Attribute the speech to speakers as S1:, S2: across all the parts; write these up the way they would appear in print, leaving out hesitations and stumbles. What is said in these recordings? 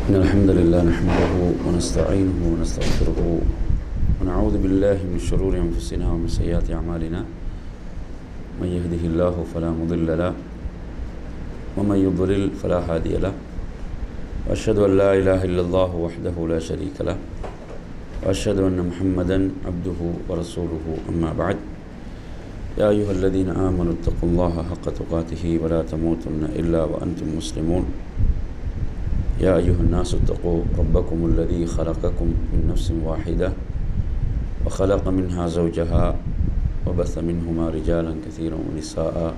S1: إن الحمد لله نحمده ونستعينه ونستغفره ونعوذ بالله من شرور أنفسنا ومن سيئات أعمالنا من يهده الله فلا مضل له ومن يضلل فلا هادي له وأشهد أن لا إله إلا الله وحده لا شريك له وأشهد أن محمدا عبده ورسوله أما بعد يا أيها الذين آمنوا اتقوا الله حق تقاته ولا تموتن إلا وأنتم مسلمون يا أيها الناس اتقوا ربكم الذي خلقكم من نفس واحدة وخلق منها زوجها وبث منهما رجالا كثيرا ونساء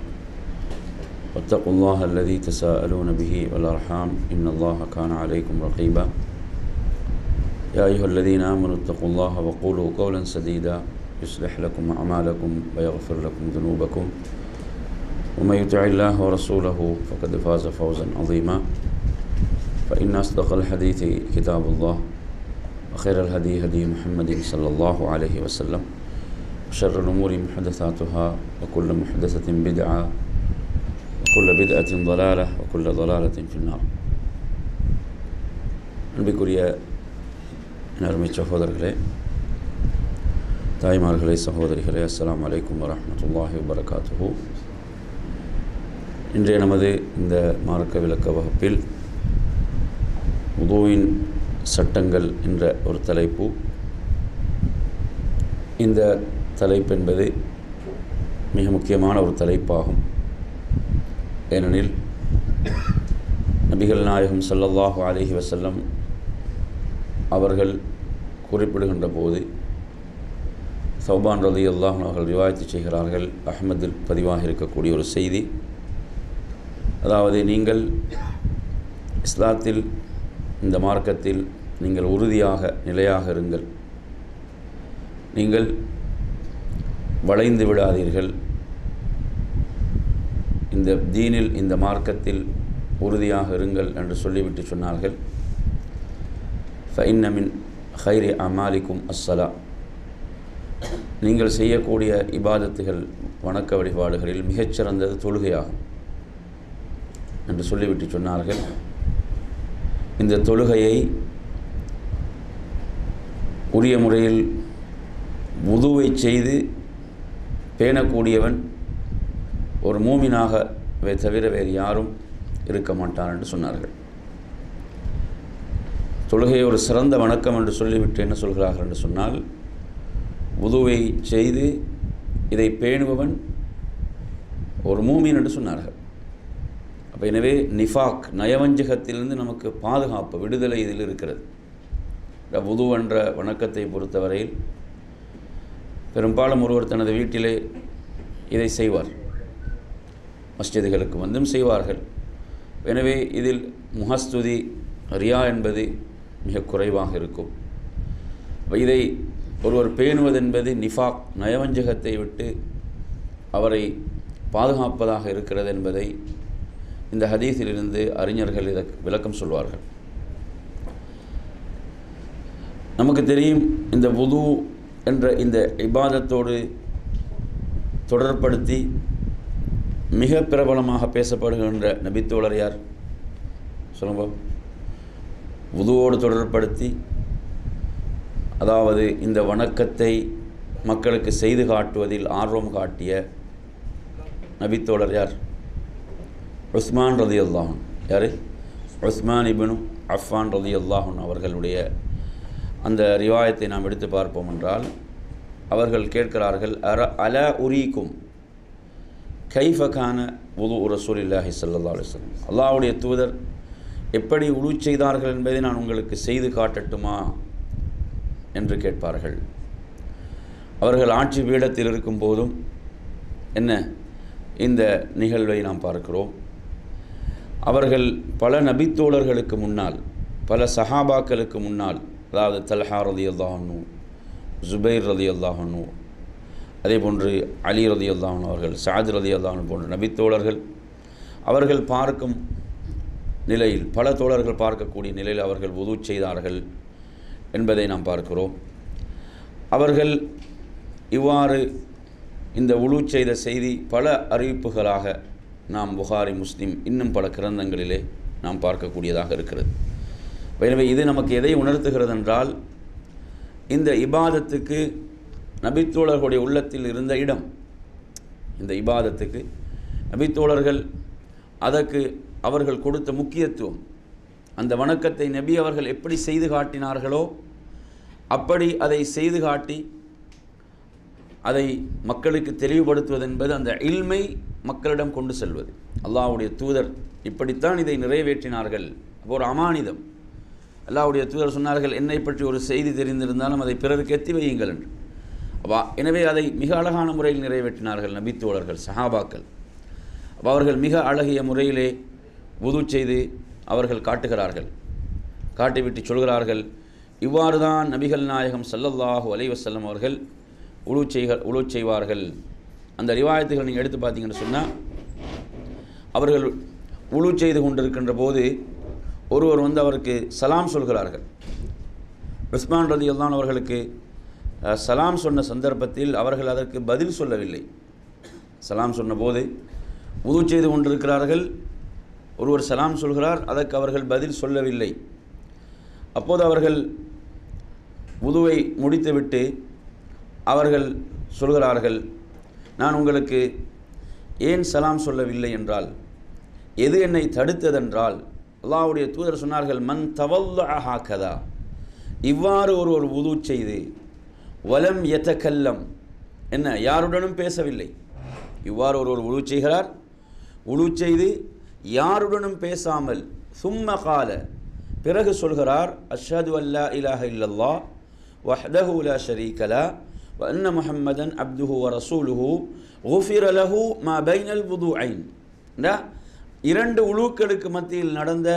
S1: واتقوا الله الذي تساءلون به والأرحام إن الله كان عليكم رقيبا يا أيها الذين آمنوا اتقوا الله وقولوا قولا سديدا يصلح لكم أعمالكم ويغفر لكم ذنوبكم ومن يطع الله ورسوله فقد فاز فوزا عظيما فإن أصدق الحديث كتاب الله وخير الهدي هدي محمد صلى الله عليه وسلم وشر الأمور محدثاتها وكل محدثة بدعة وكل بدعة ضلالة وكل ضلالة في النار. அன்பிற்குரிய அருமை சகோதரர்களே, தாய்மார்களே, சகோதரிகளே, அஸ்ஸலாமு அலைக்கும் வரஹ்மத்துல்லாஹி வபரகாத்துஹு. இன்றைய நமது இந்த மார்க்க விளக்க வகுப்பில் உதுவின் சட்டங்கள் என்ற ஒரு தலைப்பு. இந்த தலைப்பு என்பது மிக முக்கியமான ஒரு தலைப்பாகும். ஏனெனில் நபிகள் நாயகம் ஸல்லல்லாஹு அலைஹி வஸல்லம் அவர்கள் குறிப்பிடுகின்ற போது சௌபான் ரலியல்லாஹு அன்ஹு அவர்கள் ரிவாயத்து செய்கிறார்கள். அஹ்மதில் பதிவாக இருக்கக்கூடிய ஒரு செய்தி. அதாவது, நீங்கள் இஸ்லாத்தில், இந்த மார்க்கத்தில் நீங்கள் உறுதியாக நிலையாக இருங்கள், நீங்கள் வளைந்து விடாதீர்கள், இந்த தீனில், இந்த மார்க்கத்தில் உறுதியாக இருங்கள் என்று சொல்லிவிட்டு சொன்னார்கள். ஃபஇன்ன மின் ஹைரி அமாலிக்கும் அஸ்ஸலா, நீங்கள் செய்யக்கூடிய இபாதத்துகள், வணக்க வழிபாடுகளில் மிகச்சிறந்தது தொழுகையாகும் என்று சொல்லிவிட்டு சொன்னார்கள். இந்த தொழுகையை உரிய முறையில் வுதுவை செய்து பேணக்கூடியவன் ஒரு மூமினாகவே தவிர வேறு யாரும் இருக்க மாட்டான் என்று சொன்னார்கள். தொழுகையை ஒரு சிறந்த வணக்கம் என்று சொல்லிவிட்டு என்ன சொல்கிறார்கள் என்று சொன்னால், வுதுவை செய்து இதை பேணுபவன் ஒரு மூமின் என்று சொன்னார்கள். அப்போ எனவே நிஃபாக், நயவஞ்சகத்திலிருந்து நமக்கு பாதுகாப்பு, விடுதலை இதில் இருக்கிறது. வுது என்ற வணக்கத்தை பொறுத்தவரையில் பெரும்பாலும் ஒருவர் தனது வீட்டிலே இதை செய்வார், மஸ்ஜிதுகளுக்கு வந்தும் செய்வார்கள். எனவே இதில் முஹஸ்துதி, ரியா என்பது மிக குறைவாக இருக்கும். இதை ஒருவர் பேணுவதென்பது நிஃபாக், நயவஞ்சகத்தை விட்டு அவரை பாதுகாப்பதாக இருக்கிறது என்பதை இந்த ஹதீஸிலிருந்து அறிஞர்கள் இதற்கு விளக்கம் சொல்வார்கள். நமக்கு தெரியும், இந்த வுது என்ற இந்த இபாதத்தோடு தொடர்படுத்தி மிக பிரபலமாக பேசப்படுகின்ற நபித்தோழர் யார் சொல்லுங்க? வுதுவோடு தொடர்படுத்தி, அதாவது இந்த வணக்கத்தை மக்களுக்கு செய்து காட்டுவதில் ஆர்வம் காட்டிய நபித்தோழர் யார்? உஸ்மான் ரலியல்லாஹு அன்ஹு. யார்? உஸ்மான் இப்னு அஃபான் ரலியல்லாஹு அன்ஹு அவர்களுடைய அந்த ரிவாயத்தை நாம் எடுத்து பார்ப்போம் என்றால், அவர்கள் கேட்கிறார்கள், அலா உரீக்கும் கைஃப கான வுது ரசூலில்லாஹி ஸல்லல்லாஹு அலைஹி வஸல்லம், அல்லாஹ்வுடைய தூதர் எப்படி உது செய்தார்கள் என்பதை நான் உங்களுக்கு செய்து காட்டட்டுமா என்று கேட்பார்கள். அவர்கள் ஆட்சி பீடத்தில் இருக்கும் போதும் என்ன இந்த நிகழ்வை நாம் பார்க்கிறோம். அவர்கள் பல நபித்தோழர்களுக்கு முன்னால், பல சஹாபாக்களுக்கு முன்னால், அதாவது தல்ஹா ரலியல்லாஹு அன்ஹு, ஜுபைர் ரலியல்லாஹு அன்ஹு, அதே போன்று அலி ரலியல்லாஹு அன்ஹு அவர்கள், சஅத் ரலியல்லாஹு அன்ஹு போன்ற நபித்தோழர்கள், அவர்கள் பார்க்கும் நிலையில், பல தோழர்கள் பார்க்கக்கூடிய நிலையில் அவர்கள் வுது செய்தார்கள் என்பதை நாம் பார்க்கிறோம். அவர்கள் இவ்வாறு இந்த வுது செய்த செய்தி பல அறிவிப்புகளாக நாம் புகாரி, முஸ்லிம், இன்னும் பல கிரந்தங்களிலே நாம் பார்க்கக்கூடியதாக இருக்கிறது. எனவே இது நமக்கு எதை உணர்த்துகிறது என்றால், இந்த இபாதத்துக்கு நபித்தோழர்களுடைய உள்ளத்தில் இருந்த இடம், இந்த இபாதத்துக்கு நபித்தோழர்கள் அதற்கு அவர்கள் கொடுத்த முக்கியத்துவம், அந்த வணக்கத்தை நபி அவர்கள் எப்படி செய்து காட்டினார்களோ அப்படி அதை செய்து காட்டி அதை மக்களுக்கு தெளிவுபடுத்துவது என்பது அந்த இல்மை மக்களிடம் கொண்டு செல்வது. அல்லாஹ்வுடைய தூதர் இப்படித்தான் இதை நிறைவேற்றினார்கள். ஒரு அமானிதம். அல்லாஹ்வுடைய தூதர் சொன்னார்கள், என்னை பற்றி ஒரு செய்தி தெரிந்திருந்தாலும் அதை பிறருக்கு எத்தி வையுங்கள் என்று. எனவே அதை மிக அழகான முறையில் நிறைவேற்றினார்கள் நபித்தோழர்கள், சஹாபாக்கள். அவர்கள் மிக அழகிய முறையிலே வுது செய்து அவர்கள் காட்டுகிறார்கள். காட்டிவிட்டு சொல்கிறார்கள், இவ்வாறு தான் நபிகள் நாயகம் ஸல்லல்லாஹு அலைஹி வஸல்லம் அவர்கள் உலு செய்வார்கள். அந்த ரிவாயத்துகள் நீங்கள் எடுத்து பார்த்தீங்கன்னு சொன்னால், அவர்கள் உலு செய்து கொண்டிருக்கின்ற போது ஒருவர் வந்து அவருக்கு சலாம் சொல்கிறார்கள். உஸ்மான் ரலியல்லாஹு அவர்களுக்கு சலாம் சொன்ன சந்தர்ப்பத்தில் அவர்கள் அதற்கு பதில் சொல்லவில்லை. சலாம் சொன்னபோது உது செய்து கொண்டிருக்கிறார்கள், ஒருவர் சலாம் சொல்கிறார், அதற்கு அவர்கள் பதில் சொல்லவில்லை. அப்போது அவர்கள் உதுவை முடித்துவிட்டு அவர்கள் சொல்கிறார்கள், நான் உங்களுக்கு ஏன் சலாம் சொல்லவில்லை என்றால், எது என்னை தடுத்ததென்றால், அல்லாஹ்வுடைய தூதர் சொன்னார்கள், மன் தவல்லஅ ஹாகதா, இவ்வாறு ஒருவர் உது செய்து வலம் யதகல்லம், என்ன யாருடனும் பேசவில்லை. இவ்வாறு ஒருவர் உது செய்கிறார், உது செய்து யாருடனும் பேசாமல், சும்ம கால பிறகு சொல்கிறார், அஷ்ஹது அல்லா இலாஹ இல்லல்லாஹ் வஹ்தஹு லா ஷரீக லஹ் வ அன்ன முஹம்மதன் அப்துஹு வ ரசூலுஹு குஃபிர லஹு மா பைனல் வுதுஐன். இரண்டு உலுக்களுக்கு மத்தியில் நடந்த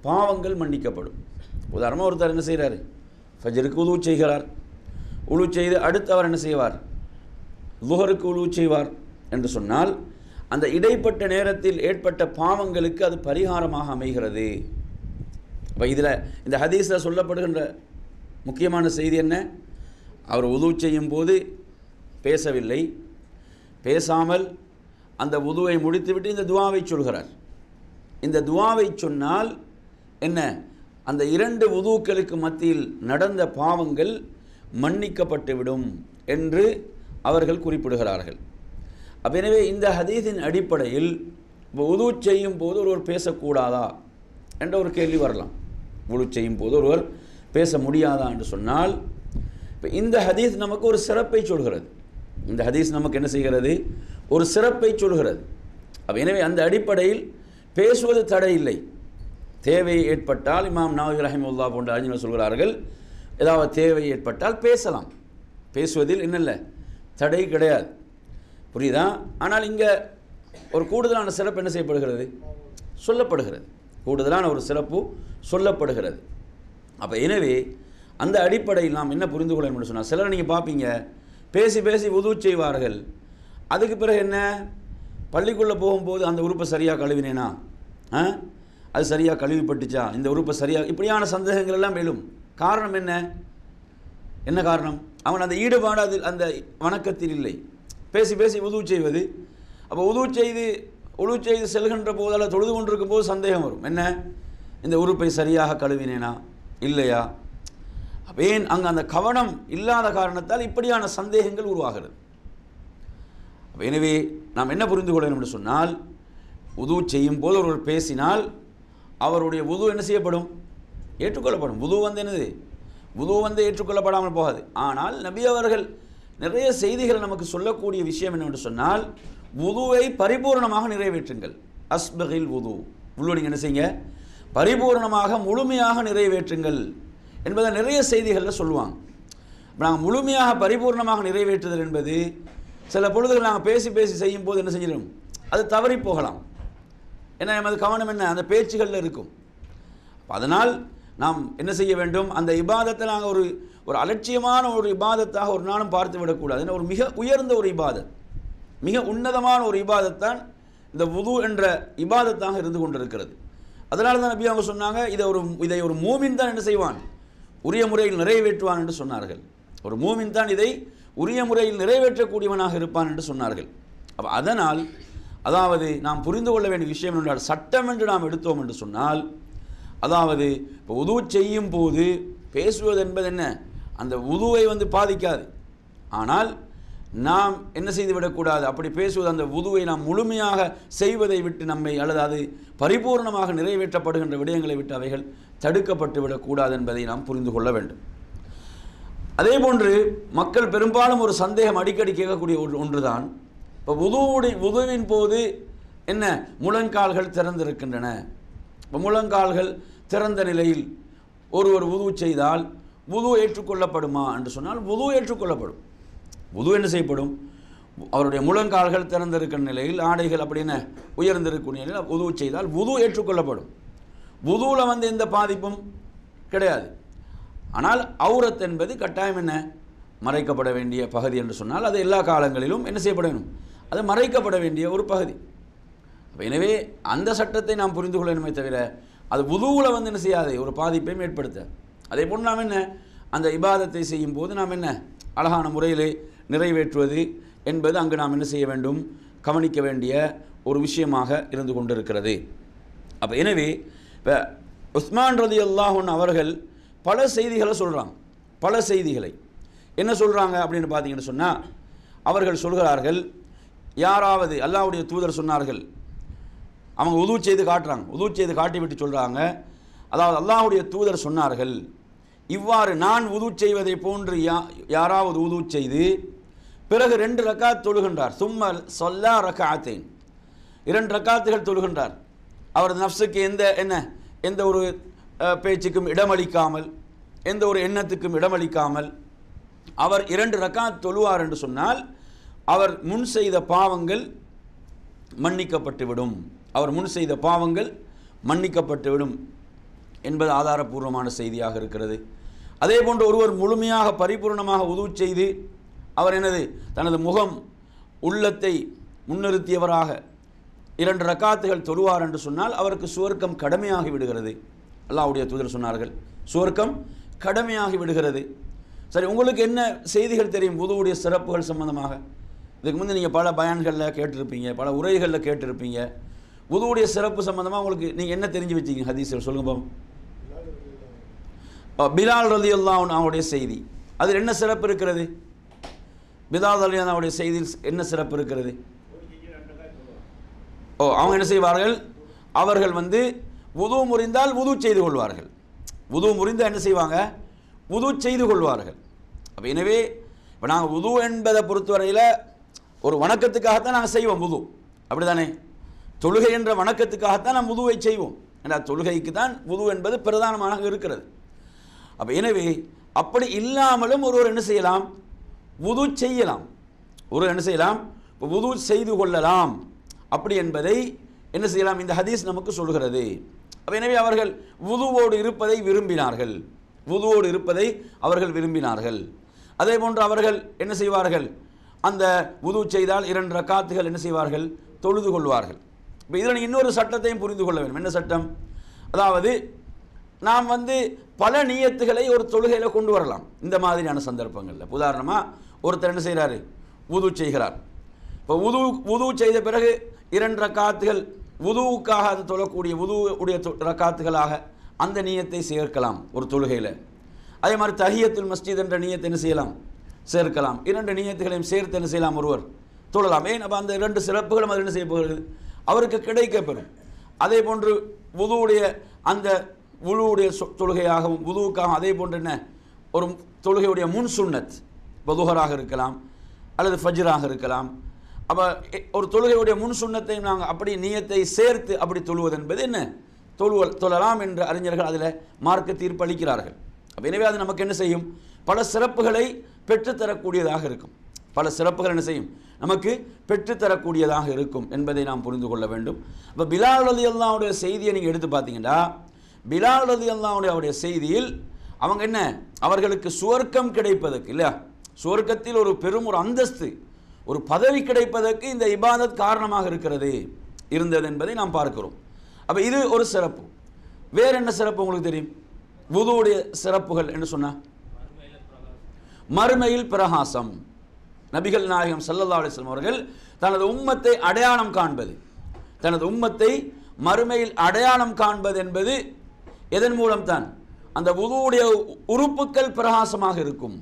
S1: பாவங்கள் மன்னிக்கப்படும். உதாரணமாக ஒருத்தர் என்ன செய்கிறார், ஃபஜ்ருக்கு உது செய்கிறார், உலு செய்து அடுத்து அவர் என்ன செய்வார், லுஹருக்கு உலு செய்வார் என்று சொன்னால், அந்த இடைப்பட்ட நேரத்தில் ஏற்பட்ட பாவங்களுக்கு அது பரிகாரமாக அமைகிறது. இப்போ இதில் இந்த ஹதீஸில் சொல்லப்படுகின்ற முக்கியமான செய்தி என்ன, அவர் உது செய்யும் போது பேசவில்லை, பேசாமல் அந்த உதுவை முடித்துவிட்டு இந்த துவாவை சொல்கிறார். இந்த துவாவை சொன்னால் என்ன, அந்த இரண்டு உதுக்களுக்கு மத்தியில் நடந்த பாவங்கள் மன்னிக்கப்பட்டுவிடும் என்று அவர்கள் குறிப்பிடுகிறார்கள். எனவே இந்த ஹதீஸின் அடிப்படையில் உது செய்யும் போது ஒருவர் பேசக்கூடாதா என்ற ஒரு கேள்வி வரலாம். உது செய்யும் போது ஒருவர் பேச முடியாதா என்று சொன்னால், இப்போ இந்த ஹதீஸ் நமக்கு ஒரு சிறப்பை சொல்கிறது. இந்த ஹதீஸ் நமக்கு என்ன செய்கிறது, ஒரு சிறப்பை சொல்கிறது. எனவே அந்த அடிப்படையில் பேசுவது தடை இல்லை. தேவை ஏற்பட்டால், இமாம் நவவி ரஹிமஹுல்லாஹ் போன்ற அறிஞர்கள் சொல்கிறார்கள், ஏதாவது தேவை ஏற்பட்டால் பேசலாம், பேசுவதில் என்னல்ல தடை கிடையாது. புரியுதா? ஆனால் இங்கே ஒரு கூடுதலான சிறப்பு என்ன செய்யப்படுகிறது, சொல்லப்படுகிறது. கூடுதலான ஒரு சிறப்பு சொல்லப்படுகிறது. அப்போ எனவே அந்த அடிப்படையில் நாம் என்ன புரிந்து கொள்ள வேண்டும் சொன்னால், சிலர் நீங்கள் பார்ப்பீங்க பேசி பேசி உது செய்வார்கள், அதுக்கு பிறகு என்ன, பள்ளிக்குள்ளே போகும்போது அந்த உறுப்பை சரியாக கழுவினேனா, அது சரியாக கழுவிப்பட்டுச்சா, இந்த உறுப்பை சரியாக, இப்படியான சந்தேகங்கள் எல்லாம் எழும். காரணம் என்ன, என்ன காரணம், அவன் அந்த ஈடுபாடு அது அந்த வணக்கத்தில் இல்லை. பேசி பேசி உது செய்வது. அப்போ உது செய்து செல்கின்ற போதால் தொழுது கொண்டிருக்கும் போது சந்தேகம் வரும், என்ன இந்த உறுப்பை சரியாக கழுவினேனா இல்லையா. அப்போ ஏன் அங்கே அந்த கவனம் இல்லாத காரணத்தால் இப்படியான சந்தேகங்கள் உருவாகிறது. எனவே நாம் என்ன புரிந்து கொள்ள வேண்டும் என்று சொன்னால், உது செய்யும் போது ஒருவர் பேசினால் அவருடைய உது என்ன செய்யப்படும், ஏற்றுக்கொள்ளப்படும். உது வந்து என்னது, உது வந்து ஏற்றுக்கொள்ளப்படாமல் போகாது. ஆனால் நபி அவர்கள் நிறைய செய்திகள் நமக்கு சொல்லக்கூடிய விஷயம் என்னவென்று சொன்னால், உதுவை பரிபூர்ணமாக நிறைவேற்றுங்கள். அஸ்பகில் உது, உள்ள நீங்கள் என்ன செய்யுங்க, பரிபூர்ணமாக முழுமையாக நிறைவேற்றுங்கள் என்பதை நிறைய செய்திகளில் சொல்லுவாங்க. நாங்கள் முழுமையாக பரிபூர்ணமாக நிறைவேற்றுதல் என்பது சில பொழுதுகள் நாங்கள் பேசி பேசி செய்யும் போது என்ன செஞ்சிடும், அது தவறி போகலாம். ஏன்னா நமது கவனம் என்ன, அந்த பேச்சுகளில் இருக்கும். அதனால் நாம் என்ன செய்ய வேண்டும், அந்த இபாதத்தை நாங்கள் ஒரு அலட்சியமான ஒரு இபாதத்தாக ஒரு நாளும் பார்த்து விடக்கூடாது. ஏன்னா ஒரு மிக உயர்ந்த ஒரு இபாதத், மிக உன்னதமான ஒரு இபாதத்தான் இந்த வுது என்ற இபாதத்தாக இருந்து கொண்டிருக்கிறது. அதனால தான் நபி அவங்க சொன்னாங்க, இதை ஒரு மூமின் தான் என்ன செய்வான், உரிய முறையில் நிறைவேற்றுவான் என்று சொன்னார்கள். ஒரு மூமின் தான் இதை உரிய முறையில் நிறைவேற்றக்கூடியவனாக இருப்பான் என்று சொன்னார்கள். அப்போ அதனால் அதாவது நாம் புரிந்து கொள்ள வேண்டிய விஷயம் என்றால், சட்டம் என்று நாம் எடுத்தோம் என்று சொன்னால் அதாவது இப்போ உது செய்யும் போது பேசுவது என்பது என்ன, அந்த உதுவை பாதிக்காது. ஆனால் நாம் என்ன செய்து விடக்கூடாது, அப்படி பேசுவது அந்த உதுவை நாம் முழுமையாக செய்வதை விட்டு நம்மை, அல்லது அது பரிபூர்ணமாக நிறைவேற்றப்படுகின்ற விடயங்களை விட்டு அவைகள் தடுக்கப்பட்டு விடக்கூடாது என்பதை நாம் புரிந்து கொள்ள வேண்டும். அதே போன்று மக்கள் பெரும்பாலும் ஒரு சந்தேகம் அடிக்கடி கேட்கக்கூடிய ஒன்றுதான், இப்போ உதுவின் போது என்ன முழங்கால்கள் திறந்திருக்கின்றன. இப்போ முழங்கால்கள் திறந்த நிலையில் ஒருவர் உது செய்தால் உது ஏற்றுக்கொள்ளப்படுமா என்று சொன்னால் உது ஏற்றுக்கொள்ளப்படும். உது என்ன செய்யப்படும், அவருடைய முழங்கால்கள் திறந்திருக்கிற நிலையில் ஆடைகள் அப்படின்னு உயர்ந்திருக்கும் நிலையில் உது செய்தால் உது ஏற்றுக்கொள்ளப்படும். உதுவில் எந்த பாதிப்பும் கிடையாது. ஆனால் அவுரத் என்பது கட்டாயம் என்ன, மறைக்கப்பட வேண்டிய பகுதி என்று சொன்னால் அது எல்லா காலங்களிலும் என்ன செய்யப்பட வேண்டும், அது மறைக்கப்பட வேண்டிய ஒரு பகுதி. எனவே அந்த சட்டத்தை நாம் புரிந்து கொள்ளணுமே தவிர அது உதுவில் என்ன செய்யாது, ஒரு பாதிப்பையும் ஏற்படுத்த. அதே போல் நாம் என்ன அந்த இபாதத்தை செய்யும் போது நாம் என்ன அழகான முறையிலே நிறைவேற்றுவது என்பது அங்கு நாம் என்ன செய்ய வேண்டும், கவனிக்க வேண்டிய ஒரு விஷயமாக இருந்து கொண்டிருக்கிறது. அப்போ எனவே இப்போ உஸ்மான் ரலியல்லாஹு அன்ஹு அவர்கள் பல செய்திகளை சொல்கிறாங்க. பல செய்திகளை என்ன சொல்கிறாங்க அப்படின்னு பார்த்தீங்கன்னு சொன்னால், அவர்கள் சொல்கிறார்கள், யாராவது அல்லாஹ்வுடைய தூதர் சொன்னார்கள், அவங்க உது செய்து காட்டுறாங்க, உது செய்து காட்டிவிட்டு சொல்கிறாங்க, அதாவது அல்லாஹ்வுடைய தூதர் சொன்னார்கள், இவ்வாறு நான் உது செய்வதை போன்று யாராவது உது செய்து பிறகு 2 ரக்காத் தொழுகின்றார், சும்ம ஸல்லா ரக்அத்தைன், 2 ரக்காத்துகள் தொழுகின்றார், அவரது நஃப்ஸுக்கு எந்த ஒரு பேச்சுக்கும் இடமளிக்காமல், எந்த ஒரு எண்ணத்துக்கும் இடமளிக்காமல் அவர் 2 ரக்காத் தொழுவார் என்று சொன்னால் அவர் முன் செய்த பாவங்கள் மன்னிக்கப்பட்டுவிடும், அவர் முன் செய்த பாவங்கள் மன்னிக்கப்பட்டுவிடும் என்பது ஆதாரபூர்வமான செய்தியாக இருக்கிறது. அதே போன்று ஒருவர் முழுமையாக பரிபூர்ணமாக உது செய்து அவர் தனது முகம் உள்ளத்தை முன்னிறுத்தியவராக 2 ரக்காத்துகள் தொழுவார் என்று சொன்னால் அவருக்கு சுவர்க்கம் கடமையாகி விடுகிறது. அல்லாஹ்வுடைய தூதர் சொன்னார்கள், சுவர்க்கம் கடமையாகி விடுகிறது. சரி, உங்களுக்கு என்ன செய்திகள் தெரியும் உதுவுடைய சிறப்புகள் சம்பந்தமாக? இதுக்கு முந்தைய நீங்கள் பல பயான்களில் கேட்டிருப்பீங்க, பல உரைகளில் கேட்டிருப்பீங்க. உதுவுடைய சிறப்பு சம்பந்தமாக உங்களுக்கு நீங்கள் என்ன தெரிஞ்சு வச்சிங்க ஹதீஸில் சொல்லுங்க பாவம். பிலால் ரலியல்லாஹு அன்ஹு அவருடைய செய்தி, அதில் என்ன சிறப்பு இருக்கிறது? பிலால் ரலியல்லாஹு அவருடைய செய்தியில் என்ன சிறப்பு இருக்கிறது? அவங்க என்ன செய்வார்கள், அவர்கள் உது முறிந்தால் உது செய்து கொள்வார்கள். உது முறிந்தால் என்ன செய்வாங்க, உது செய்து கொள்வார்கள். அப்போ எனவே இப்போ நாங்கள் உது என்பதை பொறுத்தவரையில் ஒரு வணக்கத்துக்காகத்தான் நாங்கள் செய்வோம் உது, அப்படி தானே? தொழுகை என்ற வணக்கத்துக்காகத்தான் நாம் உதுவை செய்வோம். ஏன்னா தொழுகைக்கு தான் உது என்பது பிரதானமாக இருக்கிறது. அப்போ எனவே அப்படி இல்லாமலும் ஒருவர் என்ன செய்யலாம், உது செய்யலாம். ஒருவர் என்ன செய்யலாம், இப்போ உது செய்து கொள்ளலாம். அப்படி என்பதை என்ன செய்யலாம், இந்த ஹதீஸ் நமக்கு சொல்கிறது. அப்போ எனவே அவர்கள் உதுவோடு இருப்பதை விரும்பினார்கள், உதுவோடு இருப்பதை அவர்கள் விரும்பினார்கள். அதே போன்று அவர்கள் என்ன செய்வார்கள், அந்த உது செய்தால் 2 ரக்காத்துகள் என்ன செய்வார்கள், தொழுது கொள்வார்கள். இப்போ இதில் இன்னொரு சட்டத்தையும் புரிந்து கொள்ள வேண்டும். என்ன சட்டம்? அதாவது நாம் பல நியத்துகளை ஒரு தொழுகையில் கொண்டு வரலாம் இந்த மாதிரியான சந்தர்ப்பங்களில். உதாரணமாக ஒருத்தர் என்ன செய்கிறாரு, உது செய்கிறார். இப்போ உது செய்த பிறகு 2 ரக்காத்துகள் உதுவுக்காக அது தொழக்கூடிய உதுவுடைய ரக்காத்துகளாக அந்த நியத்தை சேர்க்கலாம் ஒரு தொழுகையில். அதே மாதிரி தஹியத்துல் மஸ்ஜித் என்ற நியத்தை என்ன செய்யலாம், சேர்க்கலாம். 2 நியத்துகளையும் சேர்த்து என்ன செய்யலாம், ஒருவர் தொழலாம். ஏன் அப்போ அந்த 2 சிறப்புகளும் அது என்ன செய்ய போகிறது, அவருக்கு கிடைக்கப்பெறும். அதே போன்று உதுவுடைய அந்த உளுவுடைய தொழுகையாகவும் உதுவுக்காக அதே போன்று என்ன ஒரு தொழுகையுடைய முன் சுன்னத் பதுஹராக இருக்கலாம் அல்லது ஃபஜ்ராக இருக்கலாம். அப்போ ஒரு தொழுகையுடைய முன் சுன்னத்தையும் நாங்கள் அப்படி நியத்தை சேர்த்து அப்படி தொழுவது என்பது என்ன தொழலாம் என்று அறிஞர்கள் அதில் மார்க்க தீர்ப்பு அளிக்கிறார்கள். அப்போ எனவே அது நமக்கு என்ன செய்யும், பல சிறப்புகளை பெற்றுத்தரக்கூடியதாக இருக்கும். பல சிறப்புகள் என்ன செய்யும், நமக்கு பெற்றுத்தரக்கூடியதாக இருக்கும் என்பதை நாம் புரிந்து கொள்ள வேண்டும். இப்போ பிலால் ரலியல்லாஹுடைய செய்தியை நீங்கள் எடுத்து பார்த்தீங்கன்னா, பிலால் ரலியல்லாஹுடைய செய்தியில் அவங்க என்ன, அவர்களுக்கு சுவர்க்கம் கிடைப்பதற்கு இல்லையா, சுவர்க்கத்தில் ஒரு பெரும் ஒரு அந்தஸ்து ஒரு பதவி கிடைப்பதற்கு இந்த இபாதத் காரணமாக இருந்தது என்பதை நாம் பார்க்கிறோம். அப்போ இது ஒரு சிறப்பு. வேறு என்ன சிறப்பு உங்களுக்கு தெரியும்? வுதுவுடைய சிறப்புகள் என்று சொன்னால் மறுமையில் பிரகாசம். நபிகள் நாயகம் ஸல்லல்லாஹு அலைஹி வஸல்லம் அவர்கள் தனது உம்மத்தை அடையாளம் காண்பது, தனது உம்மத்தை மறுமையில் அடையாளம் காண்பது என்பது எதன் மூலம்தான்? அந்த வுதுவுடைய உறுப்புக்கள் பிரகாசமாக இருக்கும்.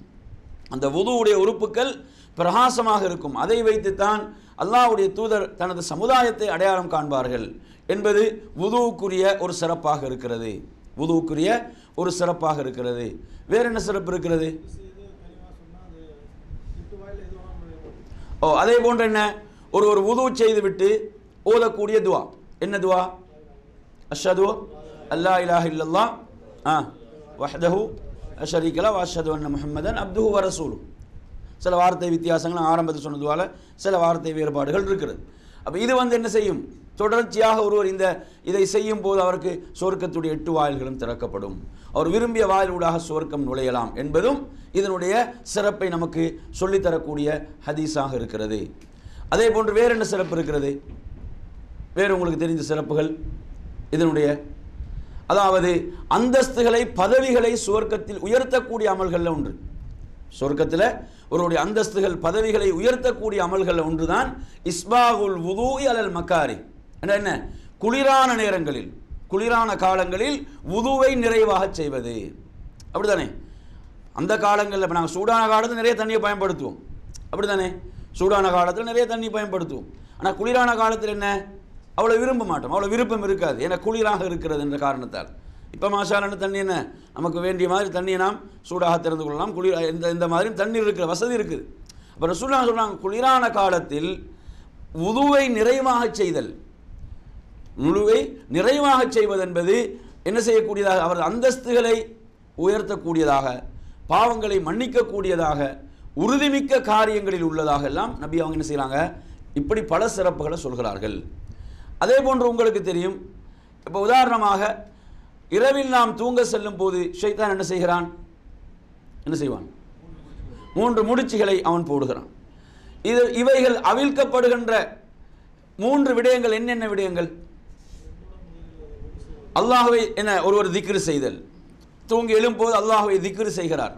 S1: அந்த வுதுவுடைய உறுப்புக்கள் பிரகாசமாக இருக்கும். அதை வைத்துத்தான் அல்லாஹ்வுடைய தூதர் தனது சமுதாயத்தை அடையாளம் காண்பார்கள் என்பது வுதுவுக்குரிய ஒரு சிறப்பாக இருக்கிறது. வுதுவுக்குரிய ஒரு சிறப்பாக இருக்கிறது. வேற என்ன சிறப்பு இருக்கிறது? அதே போன்ற என்ன, ஒரு வுது செய்து விட்டு ஓதக்கூடிய துவா. என்ன துவா? அஷ்ஹது அல்லா இலாஹ இல்லல்லாஹ் வஹ்தஹு லா ஷரீக லஹு வ அஷ்ஹது அன்ன முஹம்மதன் அப்துஹு வ ரசூலுஹு. சில வார்த்தை வித்தியாசங்கள் ஆரம்பத்தில் சொன்னதுவால சில வார்த்தை வேறுபாடுகள் இருக்கிறது. அப்போ இது என்ன செய்யும்? தொடர்ச்சியாக ஒருவர் இதை செய்யும் போது அவருக்கு சொர்க்கத்துடைய 8 வாயில்களும் திறக்கப்படும். அவர் விரும்பிய வாயிலூடாக சொர்க்கம் நுழையலாம் என்பதும் இதனுடைய சிறப்பை நமக்கு சொல்லித்தரக்கூடிய ஹதீஸாக இருக்கிறது. அதே போன்று வேறு என்ன சிறப்பு இருக்கிறது? வேறு உங்களுக்கு தெரிந்த சிறப்புகள் இதனுடைய, அதாவது அந்தஸ்துகளை பதவிகளை சுவர்க்கத்தில் உயர்த்தக்கூடிய அமல்களில் ஒன்று. சொர்க்கத்தில் ஒருவருடைய அந்தஸ்துகள் பதவிகளை உயர்த்தக்கூடிய அமல்களில் ஒன்றுதான் இஸ்பாகுல் வுதூஇ அலல் மக்காரி. என்ன? குளிரான நேரங்களில், குளிரான காலங்களில் வுதுவை நிறைவாக செய்வது. அப்படித்தானே? அந்த காலங்களில் இப்போ நாங்கள் சூடான காலத்தில் நிறைய தண்ணியை பயன்படுத்துவோம். அப்படித்தானே? சூடான காலத்தில் நிறைய தண்ணி பயன்படுத்துவோம். ஆனால் குளிரான காலத்தில் என்ன, அவ்வளோ விரும்ப மாட்டோம், அவ்வளோ விருப்பம் இருக்காது. ஏன்னா குளிராக இருக்கிறது என்ற காரணத்தால். இப்போ மாஷாலான தண்ணி என்ன, நமக்கு வேண்டிய மாதிரி தண்ணியை நாம் சூடாக திறந்து கொள்ளலாம். குளிர் இந்த மாதிரி தண்ணீர் இருக்கிற வசதி இருக்குது. அப்போ ரசூலுல்லாஹ் சொல்கிறாங்க, குளிரான காலத்தில் வுதுவை நிறைவாக செய்தல், முழுவை நிறைவாக செய்வது என்பது என்ன செய்யக்கூடியதாக, அவர் அந்தஸ்துகளை உயர்த்தக்கூடியதாக, பாவங்களை மன்னிக்கக்கூடியதாக, உறுதிமிக்க காரியங்களில் உள்ளதாக எல்லாம் நபி அவங்க என்ன செய்கிறாங்க, இப்படி பல சிறப்புகளை சொல்கிறார்கள். அதே போன்று உங்களுக்கு தெரியும், இப்போ உதாரணமாக இரவில் நாம் தூங்க செல்லும் போது ஷைத்தான் என்ன செய்கிறான்? என்ன செய்வான்? 3 முடிச்சுகளை அவன் போடுகிறான். இவைகள் அவிழ்க்கப்படுகின்ற 3 விடயங்கள் என்னென்ன விடயங்கள்? அல்லாஹ்வை என்ன ஒருவர் திக்ரு செய்தல். தூங்கி எழும்போது அல்லாஹ்வை திக்ரு செய்கிறார்.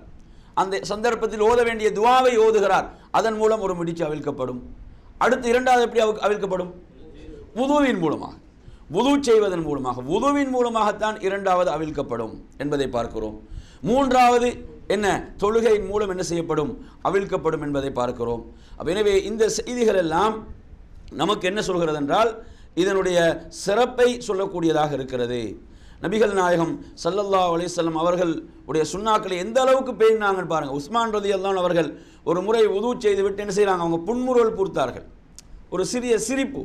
S1: அந்த சந்தர்ப்பத்தில் ஓத வேண்டிய துவாவை ஓதுகிறார். அதன் மூலம் ஒரு முடிச்சு அவிழ்க்கப்படும். அடுத்து இரண்டாவது எப்படி அவிழ்க்கப்படும்? வுதுவின் மூலமாக, வுது செய்வதன் மூலமாக, வுதுவின் மூலமாகத்தான் இரண்டாவது அவிழ்க்கப்படும் என்பதை பார்க்கிறோம். மூன்றாவது என்ன, தொழுகையின் மூலம் என்ன செய்யப்படும்? அவிழ்க்கப்படும் என்பதை பார்க்கிறோம். எனவே இந்த செய்திகள் எல்லாம் நமக்கு என்ன சொல்கிறது என்றால், இதனுடைய சிறப்பை சொல்லக்கூடியதாக இருக்கிறது. நபிகள் நாயகம் ஸல்லல்லாஹு அலைஹி வஸல்லம் அவர்களுடைய சுன்னாக்களை எந்த அளவுக்கு பேணினாங்கன்னு பாருங்க. உஸ்மான் ரலியல்லாஹு அவர்கள் ஒரு முறை வுது செய்து விட்டு என்ன செய்கிறாங்க, அவங்க புன்முறுவல் பூர்த்தார்கள், ஒரு சிறிய சிரிப்பு.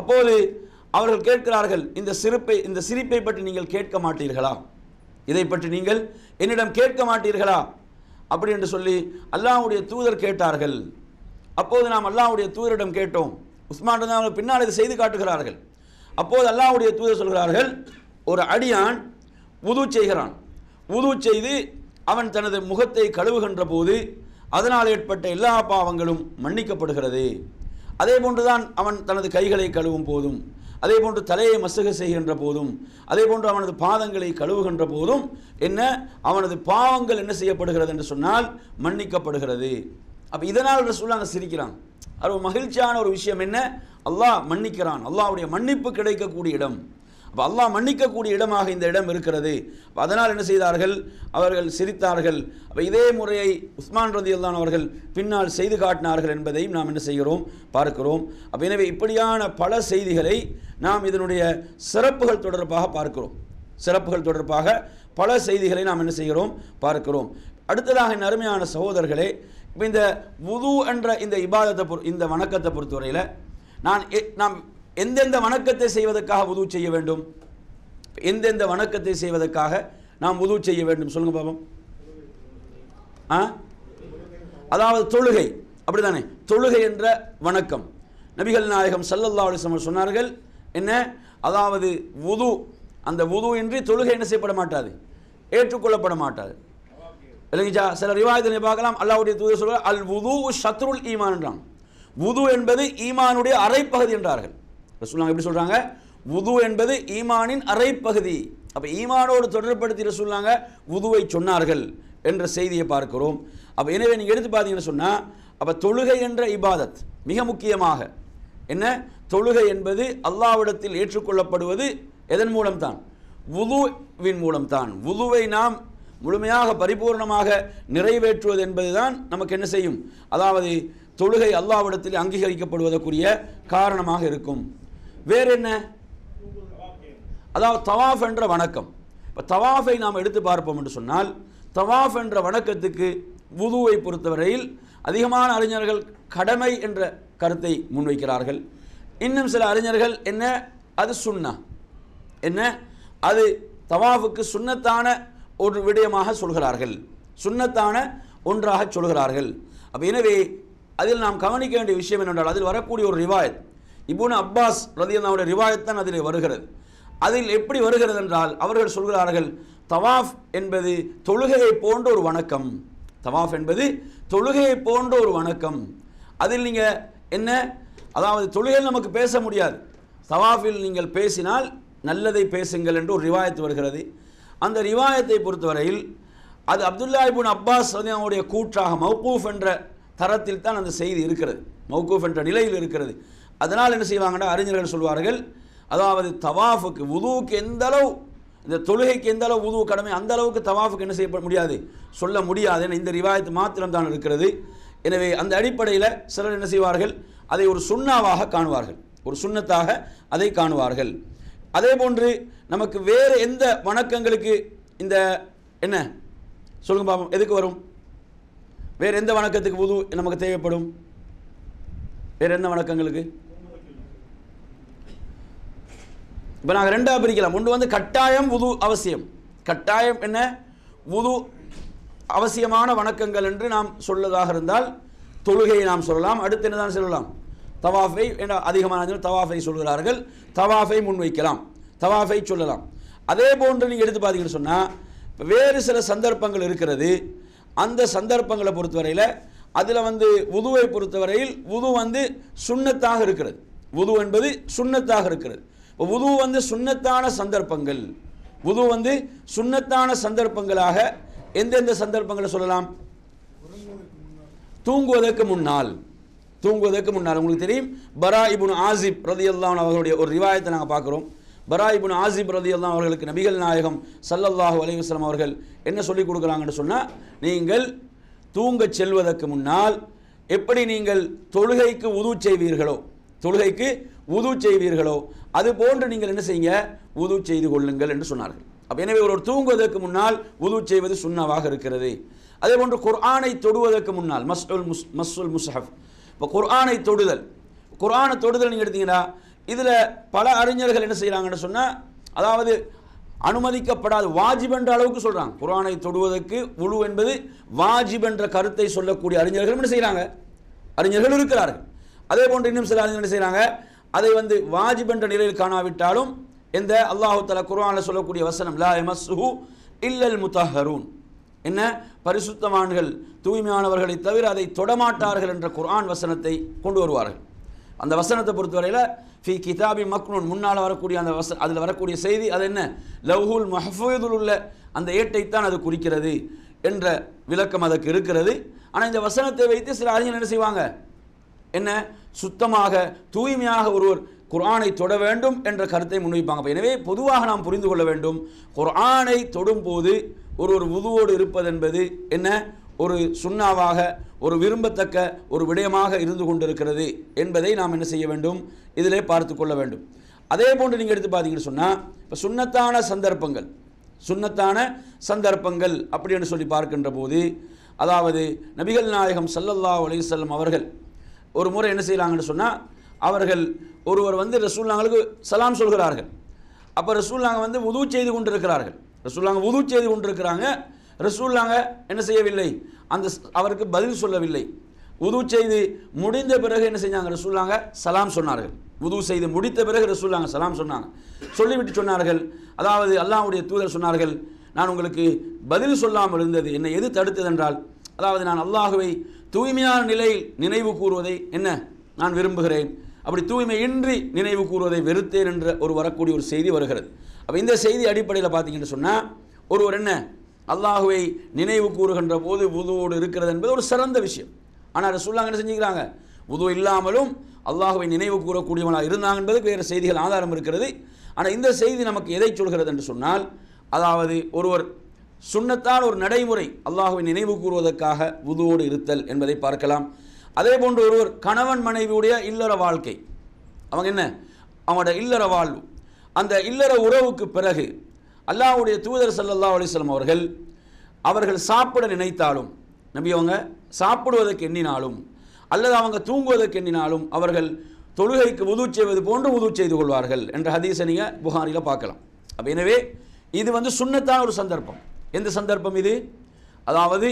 S1: அப்போது அவர்கள் கேட்கிறார்கள், இந்த சிரிப்பை பற்றி நீங்கள் கேட்க மாட்டீர்களா? இதை பற்றி நீங்கள் என்னிடம் கேட்க மாட்டீர்களா? அப்படி என்று சொல்லி அல்லாஹ்வுடைய தூதர் கேட்டார்கள். அப்போது நாம் அல்லாஹ்வுடைய தூதரிடம் கேட்டோம். உஸ்மான் ரலியல்லாஹு பின்னால் இதை செய்து காட்டுகிறார்கள். அப்போது அல்லாஹ்வுடைய தூதர் சொல்கிறார்கள், ஒரு அடியான் வுது செய்கிறான், வுது செய்து அவன் தனது முகத்தை கழுவுகின்ற போது அதனால் ஏற்பட்ட எல்லா பாவங்களும் மன்னிக்கப்படுகிறது. அதே போன்றுதான் அவன் தனது கைகளை கழுவும் போதும், அதே போன்று தலையை மசுக செய்கின்ற போதும், அதே போன்று அவனது பாதங்களை கழுவுகின்ற போதும் என்ன, அவனது பாவங்கள் என்ன செய்யப்படுகிறது என்று சொன்னால் மன்னிக்கப்படுகிறது. அப்போ இதனால் ரசூலுல்லாஹ் சிரிக்கிறான். அது ஒரு மகிழ்ச்சியான ஒரு விஷயம். என்ன, அல்லாஹ் மன்னிக்கிறான், அல்லாஹ்வுடைய மன்னிப்பு கிடைக்கக்கூடிய இடம். அப்போ அல்லாஹ் மன்னிக்கக்கூடிய இடமாக இந்த இடம் இருக்கிறது. அதனால் என்ன செய்தார்கள், அவர்கள் சிரித்தார்கள். அப்போ இதே முறையை உஸ்மான் ரலியல்லாஹு அவர்கள் பின்னால் செய்து காட்டினார்கள் என்பதையும் நாம் என்ன செய்கிறோம், பார்க்கிறோம். அப்போ எனவே இப்படியான பல செய்திகளை நாம் இதனுடைய சிறப்புகள் தொடர்பாக பார்க்கிறோம். சிறப்புகள் தொடர்பாக பல செய்திகளை நாம் என்ன செய்கிறோம், பார்க்கிறோம். அடுத்ததாக என் அருமையான சகோதரர்களே, இப்போ இந்த வுது என்ற இந்த இபாதத்தை இந்த வணக்கத்தை பொறுத்தவரையில் நாம் எந்தெந்த வணக்கத்தை செய்வதற்காக வுது செய்ய வேண்டும், எந்தெந்த வணக்கத்தை செய்வதற்காக நாம் வுது செய்ய வேண்டும் சொல்லுங்க பாப்போம். அதாவது தொழுகை, அப்படிதானே? தொழுகை என்ற வணக்கம் நபிகள் நாயகம் ஸல்லல்லாஹு அலைஹி வஸல்லம் சொன்னார்கள். என்ன, அதாவது வுது, அந்த வுது இன்றி தொழுகை என்ன செய்யப்பட மாட்டாது, ஏற்றுக்கொள்ளப்பட மாட்டாது. இல்லைங்கச்சா? சில ரிவாயத்தை பார்க்கலாம், அல்லாஹ்வுடைய தூதர் சொல்றார், அல் வுது ஷத்ருல் ஈமான் என்றான். வுது என்பது ஈமானுடைய அரைப்பகுதி என்றார்கள். ரசூலுல்லாஹ் எப்படி சொல்றாங்க, வுது என்பது ஈமானின் அரைப்பகுதி. அப்ப ஈமானோடு தொடர்படுத்தி ரசூலுல்லாஹ் வுதுவை சொன்னார்கள் என்ற செய்தியை பார்க்கிறோம். அப்ப எனவே நீங்க எடுத்து பார்த்தீங்கன்னு சொன்னா, அப்ப தொழுகை என்ற இபாதத் மிக முக்கியமாக என்ன, தொழுகை என்பது அல்லாஹ்விடத்தில் ஏற்றுக்கொள்ளப்படுவது எதன் மூலம் தான், வுதுவின் மூலம்தான். வுதுவை நாம் முழுமையாக பரிபூர்ணமாக நிறைவேற்றுவது என்பதுதான் நமக்கு என்ன செய்யும், அதாவது தொழுகை அல்லாஹ்விடத்தில் அங்கீகரிக்கப்படுவதற்குரிய காரணமாக இருக்கும். வேற என்ன, அதாவது தவாஃப் என்ற வணக்கம். இப்போ தவாஃபை நாம் எடுத்து பார்ப்போம் என்று சொன்னால், தவாஃப் என்ற வணக்கத்துக்கு வுதுவை பொறுத்தவரையில் அதிகமான அறிஞர்கள் கடமை என்ற கருத்தை முன்வைக்கிறார்கள். இன்னும் சில அறிஞர்கள் என்ன, அது சுன்னா, என்ன அது தவாஃபுக்கு சுன்னத்தான ஒரு விடயமாக சொல்கிறார்கள், சுன்னத்தான ஒன்றாக சொல்கிறார்கள். அப்போ எனவே அதில் நாம் கவனிக்க வேண்டிய விஷயம் என்னென்றால், அதில் வரக்கூடிய ஒரு ரிவாயத், இப்னு அப்பாஸ் ரலியல்லாஹு அன்ஹு ரிவாயத் தான் அதில் வருகிறது. அதில் எப்படி வருகிறது என்றால், அவர்கள் சொல்கிறார்கள் தவாஃப் என்பது தொழுகையை போன்ற ஒரு வணக்கம். தவாஃப் என்பது தொழுகையை போன்ற ஒரு வணக்கம். அதில் நீங்கள் என்ன, அதாவது தொழுகையில் நமக்கு பேச முடியாது, தவாஃபில் நீங்கள் பேசினால் நல்லதை பேசுங்கள் என்று ஒரு ரிவாயத்து வருகிறது. அந்த ரிவாயத்தை பொறுத்தவரையில் அது அப்துல்லா இப்னு அப்பாஸ் அவருடைய கூற்றாக மௌகூஃப் என்ற தரத்தில் தான் அந்த செய்தி இருக்கிறது, மௌகூஃப் என்ற நிலையில் இருக்கிறது. அதனால் என்ன செய்வாங்கன்னா அறிஞர்கள் சொல்வார்கள், அதாவது தவாஃபுக்கு வுதுவுக்கு எந்த அளவு, இந்த தொழுகைக்கு எந்த அளவு வுது கடமை, அந்த அளவுக்கு தவாஃபுக்கு என்ன செய்ய முடியாது, சொல்ல முடியாது. இந்த ரிவாயத்து மாத்திரம் தான் இருக்கிறது. எனவே அந்த அடிப்படையில் சிலர் என்ன செய்வார்கள், அதை ஒரு சுன்னாவாக காணுவார்கள், ஒரு சுன்னத்தாக அதை காணுவார்கள். அதே போன்று நமக்கு வேறு எந்த வணக்கங்களுக்கு இந்த என்ன சொல்லுங்க பாப்போம், எதுக்கு வரும், வேறு எந்த வணக்கத்துக்கு வுது நமக்கு தேவைப்படும், வேறு எந்த வணக்கங்களுக்கு? இப்போ நாங்கள் ரெண்டாக பிரிக்கலாம். ஒன்று வந்து கட்டாயம் வுது அவசியம், கட்டாயம் என்ன வுது அவசியமான வணக்கங்கள் என்று நாம் சொல்லதாக இருந்தால் தொழுகையை நாம் சொல்லலாம். அடுத்து என்ன தான் சொல்லலாம், தவாஃபை, என்ற அதிகமான தவாஃபை சொல்கிறார்கள், தவாஃபை முன்வைக்கலாம், தவாஃபை சொல்லலாம். அதே போன்று நீங்கள் எடுத்து பார்த்தீங்கன்னு சொன்னால் வேறு சில சந்தர்ப்பங்கள் இருக்கிறது. அந்த சந்தர்ப்பங்களை பொறுத்தவரையில் அதில் வந்து வுதுவை பொறுத்தவரையில் வுது வந்து சுன்னத்தாக இருக்கிறது, வுது என்பது சுன்னத்தாக இருக்கிறது. வுது வந்து சுன்னத்தான சந்தர்ப்பங்கள், வுது வந்து சுன்னத்தான சந்தர்ப்பங்களாக எந்தெந்த சந்தர்ப்பங்களை சொல்லலாம்? தூங்குவதற்கு முன்னால், தூங்குவதற்கு முன்னால். உங்களுக்கு தெரியும் பரா இப்னு ஆசிப் ரலியல்லாஹு அன்ஹு அவர்களுடைய ஒரு ரிவாயத்தை நாங்கள் பார்க்குறோம். பரா இப்னு ஆசிப் ரலியல்லாஹு அவர்களுக்கு நபிகள் நாயகம் ஸல்லல்லாஹு அலைஹி வஸல்லம் அவர்கள் என்ன சொல்லிக் கொடுக்குறாங்கன்னு சொன்னால், நீங்கள் தூங்கச் செல்வதற்கு முன்னால் எப்படி நீங்கள் தொழுகைக்கு வுது செய்வீர்களோ, தொழுகைக்கு வுது செய்வீர்களோ அது போன்று நீங்கள் என்ன செய்யுங்க, வுது செய்து கொள்ளுங்கள் என்று சொன்னார்கள். அப்போ எனவே ஒரு தூங்குவதற்கு முன்னால் வுது செய்வது சுன்னவாக இருக்கிறது. அதே போன்று குர்ஆனை தொடுவதற்கு முன்னால் மஸ்ஸுல் முஸ்ஹஃப், இப்போ குர்ஆனை தொடுதல், குர்ஆனை தொடுதல் நீங்கள் எடுத்தீங்கன்னா இதில் பல அறிஞர்கள் என்ன செய்கிறாங்கன்னு சொன்னால், அதாவது அனுமதிக்கப்படாத வாஜிப் என்ற அளவுக்கு சொல்கிறாங்க. குர்ஆனை தொடுவதற்கு வுது என்பது வாஜிப் என்ற கருத்தை சொல்லக்கூடிய அறிஞர்கள் என்ன செய்கிறாங்க, அறிஞர்கள் இருக்கிறார்கள். அதே போன்று இன்னும் சில அறிஞர்கள் என்ன செய்கிறாங்க, அதை வந்து வாஜிப் என்ற நிலையில் காணாவிட்டாலும் எந்த அல்லாஹு தஆலா குர்ஆனில் சொல்லக்கூடிய வசனம் லா யமஸ்ஸுஹு இல்லல் முத்தஹ்ஹரூன், என்ன பரிசுத்தவான்கள் தூய்மையானவர்களை தவிர அதை தொடமாட்டார்கள் என்ற குர்ஆன் வசனத்தை கொண்டு வருவார்கள். அந்த வசனத்தை பொறுத்தவரையில் ஃபி கிதாபி மக்னூன், முன்னால் வரக்கூடிய அந்த அதில் வரக்கூடிய செய்தி அது என்ன, லவ்ஹுல் மஹ்ஃபூதில் உள்ள அந்த ஏட்டைத்தான் அது குறிக்கிறது என்ற விளக்கம் அதற்கு இருக்கிறது. ஆனால் இந்த வசனத்தை வைத்து சில அறிஞர்கள் என்ன செய்வாங்க, என்ன சுத்தமாக தூய்மையாக ஒருவர் குர்ஆனை தொட வேண்டும் என்ற கருத்தை முன்வைப்பாங்க. எனவே பொதுவாக நாம் புரிந்து கொள்ள வேண்டும், குர்ஆனை தொடும் போது ஒரு வுதுவோடு இருப்பது என்பது என்ன, ஒரு சுன்னாவாக, ஒரு விரும்பத்தக்க ஒரு விடயமாக இருந்து கொண்டிருக்கிறது என்பதை நாம் என்ன செய்ய வேண்டும், இதிலே பார்த்து கொள்ள வேண்டும். அதே போன்று நீங்கள் எடுத்து பார்த்தீங்கன்னு சொன்னால், இப்போ சுன்னத்தான சந்தர்ப்பங்கள், சுன்னத்தான சந்தர்ப்பங்கள் அப்படின்னு சொல்லி பார்க்கின்ற போது, அதாவது நபிகள் நாயகம் ஸல்லல்லாஹு அலைஹி வஸல்லம் அவர்கள் ஒரு முறை என்ன செய்கிறாங்கன்னு சொன்னால், அவர்கள் ஒருவர் வந்து ரசூலுல்லாஹ்வுக்கு சலாம் சொல்கிறார்கள். அப்போ ரசூலுல்லாஹ் வந்து வுது செய்து கொண்டிருக்கிறார்கள், ரசூலுல்லாஹ் வுது செய்து கொண்டிருக்கிறாங்க. ரசூலுல்லாஹ் என்ன செய்யவில்லை, அந்த அவருக்கு பதில் சொல்லவில்லை. வுது செய்து முடிந்த பிறகு என்ன செஞ்சாங்க, ரசூலுல்லாஹ் சலாம் சொன்னார்கள். வுது செய்து முடித்த பிறகு ரசூலுல்லாஹ் சலாம் சொன்னாங்க. சொல்லிவிட்டு சொன்னார்கள், அதாவது அல்லாஹ்வுடைய தூதர் சொன்னார்கள், நான் உங்களுக்கு பதில் சொல்லாமல் இருந்தது என்னை எது தடுத்தது என்றால், அதாவது நான் அல்லாஹுவை தூய்மையான நிலையில் நினைவு கூறுவதை என்ன நான் விரும்புகிறேன், அப்படி தூய்மையின்றி நினைவு கூறுவதை வெறுத்தேன் என்ற ஒரு வரக்கூடிய ஒரு செய்தி வருகிறது. அப்போ இந்த செய்தி அடிப்படையில் பார்த்தீங்கன்னு சொன்னால், ஒருவர் என்ன அல்லாஹுவை நினைவு கூறுகின்ற போது வுதுவோடு இருக்கிறது என்பது ஒரு சிறந்த விஷயம். ஆனால் ரசூலுல்லாஹ் என்ன செஞ்சுக்கிறாங்க, வுது இல்லாமலும் அல்லாஹுவை நினைவு கூறக்கூடியவனாக இருந்தாங்க என்பதுக்கு வேறு செய்திகள் ஆதாரம் இருக்கிறது. ஆனால் இந்த செய்தி நமக்கு எதை சொல்கிறது என்று சொன்னால், அதாவது ஒருவர் சுன்னத்தால் ஒரு நடைமுறை அல்லாஹ்வை நினைவு கூறுவதற்காக வுதுவோடு இருத்தல் என்பதை பார்க்கலாம். அதே போன்று ஒருவர் கணவன் மனைவியுடைய இல்லற வாழ்க்கை, அவங்க என்ன அவங்களோட இல்லற வாழ்வு, அந்த இல்லற உறவுக்கு பிறகு அல்லாஹ்வுடைய தூதர் ஸல்லல்லாஹு அலைஹி வஸல்லம் அவர்கள் சாப்பிட நினைத்தாலும், நபி அவங்க சாப்பிடுவதற்கு எண்ணினாலும் அல்லது அவங்க தூங்குவதற்கு எண்ணினாலும் அவர்கள் தொழுகைக்கு வுது செய்வது போன்று வுது செய்து கொள்வார்கள் என்ற ஹதீஸை நீங்கள் புகாரியில் பார்க்கலாம். அப்போ எனவே இது சுன்னத்தான ஒரு சந்தர்ப்பம். எந்த சந்தர்ப்பம் இது? அதாவது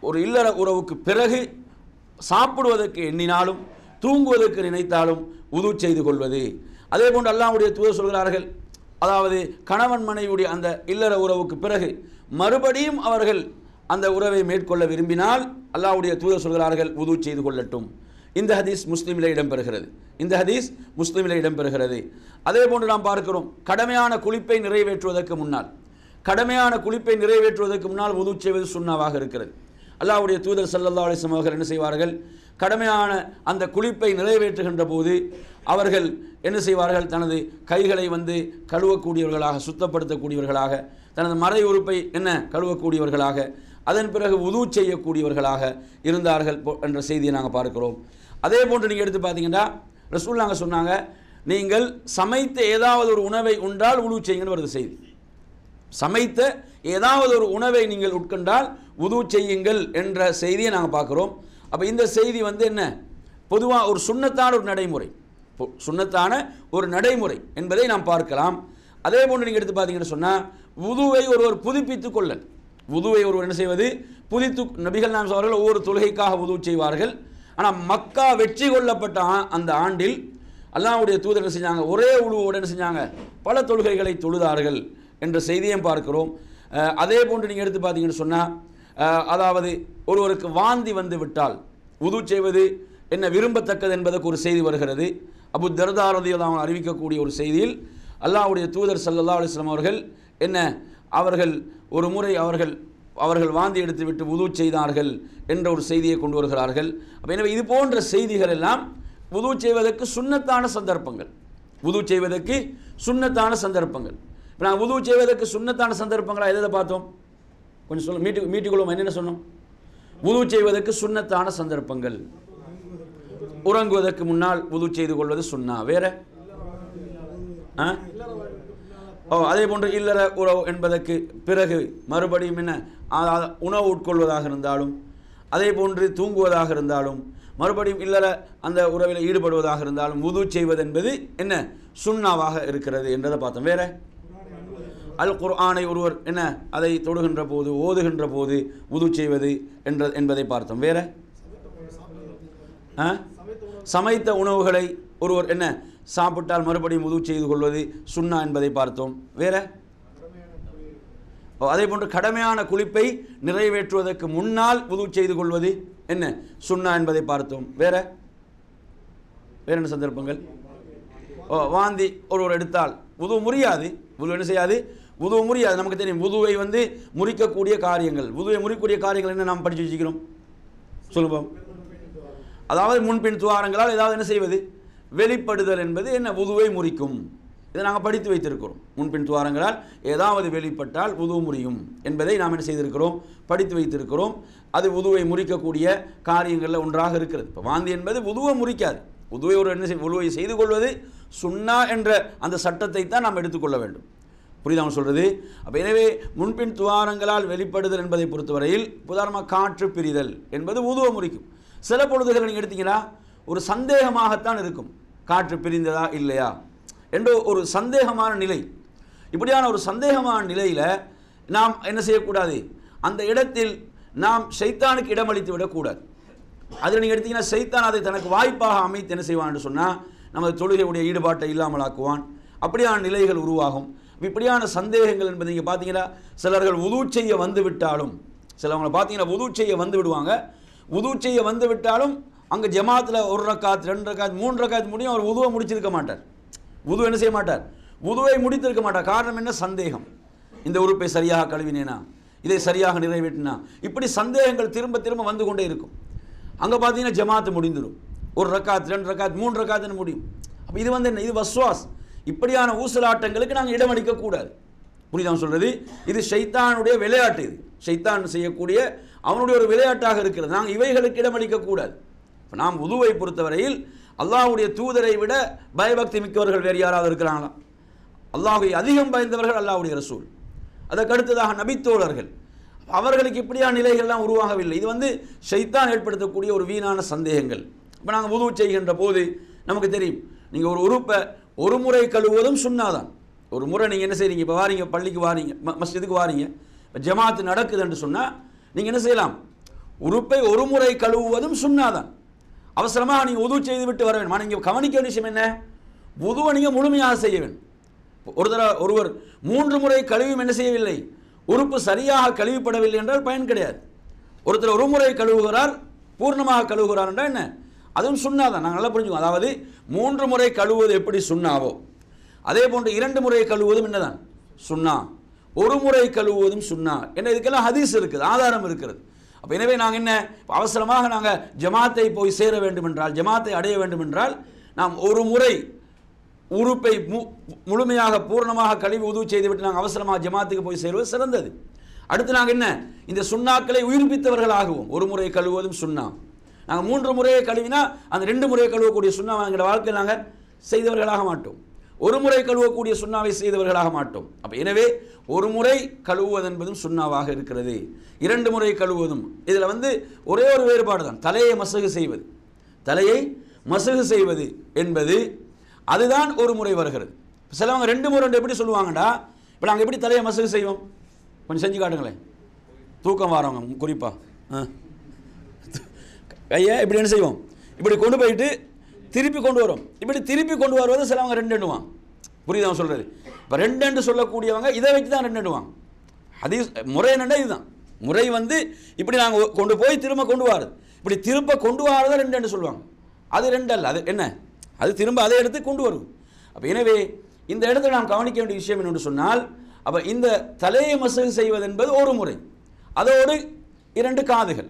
S1: ஒரு இல்லற உறவுக்கு பிறகு சாப்பிடுவதற்கு எண்ணினாலும் தூங்குவதற்கு நினைத்தாலும் வுது செய்து கொள்வது. அதே போன்று அல்லாஹ்வுடைய தூதர் சொல்கிறார்கள், அதாவது கணவன் மனைவியுடைய அந்த இல்லற உறவுக்கு பிறகு மறுபடியும் அவர்கள் அந்த உறவை மேற்கொள்ள விரும்பினால் அல்லாஹ்வுடைய தூதர் சொல்கிறார்கள் வுது செய்து கொள்ளட்டும். இந்த ஹதீஸ் முஸ்லிமிலே இடம்பெறுகிறது. அதே போன்று நாம் பார்க்கிறோம், கடமையான குளிப்பை நிறைவேற்றுவதற்கு முன்னால் வுது செய்வது சுன்னாவாக இருக்கிறது. அல்லாஹ்வுடைய தூதர் ஸல்லல்லாஹு அலைஹி வஸல்லம் அவர்கள் என்ன செய்வார்கள்? கடமையான அந்த குளிப்பை நிறைவேற்றுகின்ற போது அவர்கள் என்ன செய்வார்கள்? தனது கைகளை கழுவக்கூடியவர்களாக, சுத்தப்படுத்தக்கூடியவர்களாக, தனது மறை உறுப்பை கழுவக்கூடியவர்களாக, அதன் பிறகு வுது செய்யக்கூடியவர்களாக இருந்தார்கள் என்ற செய்தியை நாங்கள் பார்க்கிறோம். அதே போன்று நீங்கள் எடுத்து பார்த்தீங்கன்னா ரசூலுல்லாஹ் சொன்னாங்க, நீங்கள் சமைத்த ஏதாவது ஒரு உணவை உண்டால் வுது செய்யுங்கன்னு வருது செய்தி. சமைத்த ஏதாவது ஒரு உணவை நீங்கள் உட்கொண்டால் வுது செய்யுங்கள் என்ற செய்தியை நாங்கள் பார்க்குறோம். அப்போ இந்த செய்தி என்ன? பொதுவாக ஒரு சுன்னத்தான ஒரு நடைமுறை என்பதை நாம் பார்க்கலாம். அதே போன்று நீங்கள் எடுத்து பார்த்தீங்கன்னு சொன்னால் வுதுவை ஒருவர் புதுப்பித்துக் கொள்ளல், வுதுவை ஒருவர் என்ன செய்வது? நபிகள் நாயகம் அவர்கள் ஒவ்வொரு தொழுகைக்காக வுது செய்வார்கள். ஆனால் மக்கா வெற்றி கொள்ளப்பட்ட அந்த ஆண்டில் அல்லாஹ்வுடைய தூதர் என்ன செஞ்சாங்க? ஒரே உழுவோடு என்ன செஞ்சாங்க? பல தொழுகைகளை தொழுதார்கள் என்ற செய்தியையும் பார்க்கிறோம். அதே போன்று நீங்கள் எடுத்து பார்த்தீங்கன்னு சொன்னால், அதாவது ஒருவருக்கு வாந்தி வந்து விட்டால் வுது செய்வது என்ன விரும்பத்தக்கது என்பதற்கு ஒரு செய்தி வருகிறது. அபு தர்தா ரலியல்லாஹு அன்ஹு அறிவிக்கக்கூடிய ஒரு செய்தியில் அல்லாஹ்வுடைய தூதர் ஸல்லல்லாஹு அலைஹி வஸல்லம் அவர்கள் ஒரு முறை அவர்கள் வாந்தி எடுத்துவிட்டு வுது செய்தார்கள் என்ற ஒரு செய்தியை கொண்டு வருகிறார்கள். எனவே இது போன்ற செய்திகள் எல்லாம் வுது செய்வதற்கு சுன்னத்தான சந்தர்ப்பங்கள். இப்போ நான் வுது செய்வதற்கு சுன்னத்தான சந்தர்ப்பங்களாக எதை பார்த்தோம்? கொஞ்சம் சொல்ல மீட்டிக்குள்ள என்னென்ன சொன்னோம்? வுது செய்வதற்கு சுன்னத்தான சந்தர்ப்பங்கள், உறங்குவதற்கு முன்னால் வுது செய்து கொள்வது சுன்னா. வேற அதே போன்று இல்லற உறவு என்பதற்கு பிறகு மறுபடியும் உணவு உட்கொள்வதாக இருந்தாலும், அதே போன்று தூங்குவதாக இருந்தாலும், மறுபடியும் இல்லற அந்த உறவில் ஈடுபடுவதாக இருந்தாலும் வுது செய்வது என்பது சுன்னாவாக இருக்கிறது என்றதை பார்த்தோம். வேற அல் குர்ஆனை ஒருவர் அதை தொடுகின்ற போது, ஓதுகின்ற போது வுது செய்வது என்பதை பார்த்தோம். வேற சமைத்த உணவுகளை ஒருவர் சாப்பிட்டால் மறுபடியும் வுது செய்து கொள்வது சுன்னா என்பதை பார்த்தோம். வேற அதே போன்று கடமையான குளிப்பை நிறைவேற்றுவதற்கு முன்னால் வுது செய்து கொள்வது சுன்னா என்பதை பார்த்தோம். வேற என்ன சந்தர்ப்பங்கள்? வாந்தி ஒருவர் எடுத்தால் வுது முறியாது. வுது முறியாது. நமக்கு தெரியும் வுதுவை முறிக்கக்கூடிய காரியங்கள், நாம் படித்து வச்சுக்கிறோம். சொல்லுவோம். அதாவது முன்பின் துவாரங்களால் ஏதாவது என்ன செய்வது? வெளிப்படுதல் என்பது வுதுவை முறிக்கும். இதை நாங்கள் படித்து வைத்திருக்கிறோம். முன்பின் துவாரங்களால் ஏதாவது வெளிப்பட்டால் வுது முறியும் என்பதை நாம் என்ன செய்திருக்கிறோம்? படித்து வைத்திருக்கிறோம். அது வுதுவை முறிக்கக்கூடிய காரியங்களில் ஒன்றாக இருக்கிறது. இப்போ வாந்தி என்பது வுதுவை முறிக்காது. வுதுவை ஒரு வுதுவை செய்து கொள்வது சுன்னா என்ற அந்த சட்டத்தை தான் நாம் எடுத்துக்கொள்ள வேண்டும். புரியுதா சொல்கிறது? அப்போ எனவே முன்பின் துவாரங்களால் வெளிப்படுதல் என்பதை பொறுத்தவரையில் உதாரணமாக காற்று பிரிதல் என்பது வுதுவை முறிக்கும். சில பொழுதுகள் நீங்கள் எடுத்தீங்கன்னா ஒரு சந்தேகமாகத்தான் இருக்கும், காற்று பிரிந்ததா இல்லையா என்ற ஒரு சந்தேகமான நிலை. இப்படியான ஒரு சந்தேகமான நிலையில் நாம் என்ன செய்யக்கூடாது? அந்த இடத்தில் நாம் ஷைத்தானுக்கு இடமளித்து விடக்கூடாது. அதில் நீங்கள் எடுத்தீங்கன்னா ஷைத்தான் அதை தனக்கு வாய்ப்பாக அமைத்து என்ன செய்வான் என்று சொன்னால் நமது தொழுகையுடைய ஈடுபாட்டை இல்லாமலாக்குவான். அப்படியான நிலைகள் உருவாகும். இப்படியான சந்தேகங்கள் என்பது நீங்கள் பார்த்தீங்கன்னா சிலர்கள் வுது செய்ய வந்து விட்டாலும், சிலவங்களை பார்த்தீங்கன்னா வுது செய்ய வந்து விடுவாங்க. வுது செய்ய வந்து விட்டாலும் அங்கே ஜமாத்தில் 1 ரக்காத் 2 ரக்காத் 3 ரக்காத் முடியும், அவர் வுதுவை முடிச்சிருக்க மாட்டார். வுது என்ன செய்ய மாட்டார்? வுதுவை முடித்திருக்க மாட்டார். காரணம் என்ன? சந்தேகம். இந்த உறுப்பை சரியாக கழுவினேனா, இதை சரியாக நிறைவேற்றினா, இப்படி சந்தேகங்கள் திரும்ப திரும்ப வந்து கொண்டே இருக்கும். அங்கே பார்த்தீங்கன்னா ஜமாத்து முடிந்துடும். 1 ரக்காத் 2 ரக்காத் 3 ரக்காத்துன்னு முடியும். அப்போ இது என்ன? இது வஸ்வாஸ். இப்படியான ஊசலாட்டங்களுக்கு நாங்கள் இடம் அளிக்கக்கூடாது. புரியுதான் சொல்றது? இது ஷைத்தானுடைய விளையாட்டு. இது ஷைத்தான் செய்யக்கூடிய அவனுடைய ஒரு விளையாட்டாக இருக்கிறது. நாங்கள் இவைகளுக்கு இடம் அளிக்கக்கூடாது. இப்போ நாம் உதுவை பொறுத்தவரையில் அல்லாஹ்வுடைய தூதரை விட பயபக்தி மிக்கவர்கள் வேறு யாராவது இருக்கிறாங்களா? அல்லாஹ்வை அதிகம் பயந்தவர்கள் அல்லாஹ்வுடைய ரசூல், அதற்கு அடுத்ததாக நபித்தோழர்கள். அவர்களுக்கு இப்படியான நிலைகள்லாம் உருவாகவில்லை. இது ஷைத்தான் ஏற்படுத்தக்கூடிய ஒரு வீணான சந்தேகங்கள். இப்போ நாங்கள் உது செய்கின்ற போது நமக்கு தெரியும், நீங்கள் ஒரு உறுப்பை ஒரு முறை கழுவுவதும் சுன்னாதான். ஒரு முறை நீங்கள் என்ன செய்றீங்க, இப்போ வாரீங்க, பள்ளிக்கு வாரீங்க, மஸ்ஜிதுக்கு வாரீங்க, ஜமாத்து நடக்குது என்று சொன்னால் நீங்கள் என்ன செய்யலாம், உறுப்பை ஒரு முறை கழுவுவதும் சுன்னாதான். அவசரமாக நீங்கள் உது செய்து விட்டு வர வேண்டும். ஆனால் நீங்கள் கவனிக்க வேண்டிய விஷயம் என்ன, உதுவை நீங்கள் முழுமையாக செய்ய வேண்டும். ஒருவர் 3 முறை கழுவியும் என்ன செய்யவில்லை, உறுப்பு சரியாக கழுவிப்படவில்லை என்றால் பயன் கிடையாது. ஒருத்தர் ஒரு முறை கழுவுகிறார், பூர்ணமாக கழுவுகிறார் என்றால் என்ன, அதுவும் சுன்னாதான். நாங்கள் நல்லா புரிஞ்சுக்கோம். அதாவது 3 முறை கழுவுவது எப்படி சுன்னாவோ அதே போன்று 2 முறை கழுவுவதும் என்னதான் சுன்னா, ஒரு முறை கழுவுவதும் சுன்னா. என்ன, இதுக்கெல்லாம் ஹதீஸ் இருக்குது, ஆதாரம் இருக்கிறது. அப்போ எனவே நாங்கள் என்ன, அவசரமாக நாங்கள் ஜமாத்தை போய் சேர வேண்டும் என்றால், ஜமாத்தை அடைய வேண்டும் என்றால் நாம் ஒரு முறை உறுப்பை முழுமையாக பூர்ணமாக கழுவி உது செய்துவிட்டு நாங்கள் அவசரமாக ஜமாத்துக்கு போய் சேருவது சிறந்தது. அடுத்து நாங்கள் என்ன, இந்த சுன்னாக்களை உயிர்ப்பித்தவர்களாகவும், ஒரு முறை கழுவுவதும் சுன்னா. நாங்கள் 3 முறையை கழுவினா அந்த 2 முறையை கழுவக்கூடிய சுண்ணாவை எங்களோட வாழ்க்கையில் நாங்கள் செய்தவர்களாக மாட்டோம், ஒரு முறை கழுவக்கூடிய சுண்ணாவை செய்தவர்களாக மாட்டோம். அப்போ எனவே ஒரு முறை கழுவுவது என்பதும் சுண்ணாவாக இருக்கிறது, 2 முறை கழுவுவதும். இதில் ஒரே ஒரு வேறுபாடு தான், தலையை மசகு செய்வது. தலையை மசகு செய்வது என்பது அதுதான் ஒரு முறை வருகிறது. சிலவங்க 2 முறை எப்படி சொல்லுவாங்கடா, இப்போ நாங்கள் எப்படி தலையை மசகு செய்வோம், கொஞ்சம் செஞ்சு காட்டுங்களேன். தூக்கம் வரவங்க குறிப்பாக கையை இப்படி என்ன செய்வோம், இப்படி கொண்டு போயிட்டு திருப்பி கொண்டு வரும். இப்படி திருப்பி கொண்டு வருவது சிலவங்க 2 எண்ணுவாங்க. புரியுது அவன் சொல்கிறது? இப்போ 2 சொல்லக்கூடியவங்க இதை வச்சு தான் 2 எண்ணுவாங்க. ஹதீஸ் முறை என்னென்னா இதுதான் முறை. இப்படி நாங்கள் கொண்டு போய் திரும்ப கொண்டு வாருது, இப்படி திரும்ப கொண்டு வரதான் 2 சொல்லுவாங்க. அது 2 அல்ல, அது என்ன, அது திரும்ப அதை எடுத்து கொண்டு வரும். அப்போ எனவே இந்த இடத்துல நாம் கவனிக்க வேண்டிய விஷயம் என்னென்று சொன்னால், அப்போ இந்த தலையை மசகு செய்வது என்பது ஒரு முறை, அதோடு 2 காதுகள்.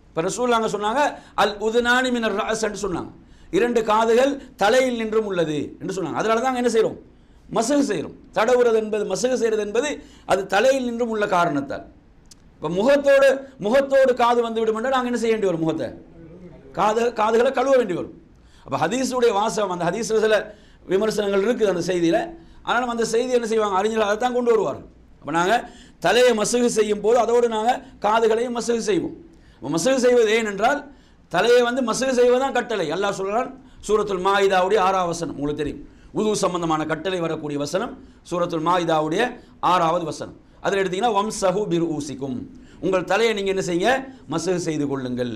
S1: இப்போ ரசூல் நாங்கள் சொன்னாங்க அல் உதுனானி மினர் ரஅஸ் என்று சொன்னாங்க, 2 காதுகள் தலையில் நின்றும் உள்ளது என்று சொன்னாங்க. அதனால தான் என்ன செய்கிறோம், மசகு செய்கிறோம். தடவுறது என்பது, மசகு செய்கிறது என்பது அது தலையில் நின்றும் உள்ள காரணத்தால். இப்போ முகத்தோடு காது வந்துவிடும் என்றால் நாங்கள் என்ன செய்ய வேண்டி வரும், முகத்தை காதுகளை கழுவ வேண்டி வரும். அப்போ ஹதீஸுடைய வாசகம், அந்த ஹதீஸில் சில விமர்சனங்கள் இருக்குது அந்த செய்தியில். ஆனாலும் அந்த செய்தி என்ன செய்வாங்க, அறிஞர்கள் அதை தான் கொண்டு வருவார்கள். அப்போ நாங்கள் தலையை மசகு செய்யும் போது அதோடு நாங்கள் காதுகளையும் மசகு செய்வோம். மசகு செய்வது ஏன் என்றால், தலையை மசகு செய்வதுதான் கட்டளை. அல்லாஹ் சொல்கிறான் சூரத்துல் மாயிதாவுடைய 6ஆவது வசனம், உங்களுக்கு தெரியும், உது சம்பந்தமான கட்டளை வரக்கூடிய வசனம் சூரத்துல் மாயிதாவுடைய 6ஆவது வசனம். அதில் எடுத்தீங்கன்னா வம்சஹு பிர்ஊசிக்கும், உங்கள் தலையை நீங்கள் என்ன செய்யுங்க, மசகு செய்து கொள்ளுங்கள்,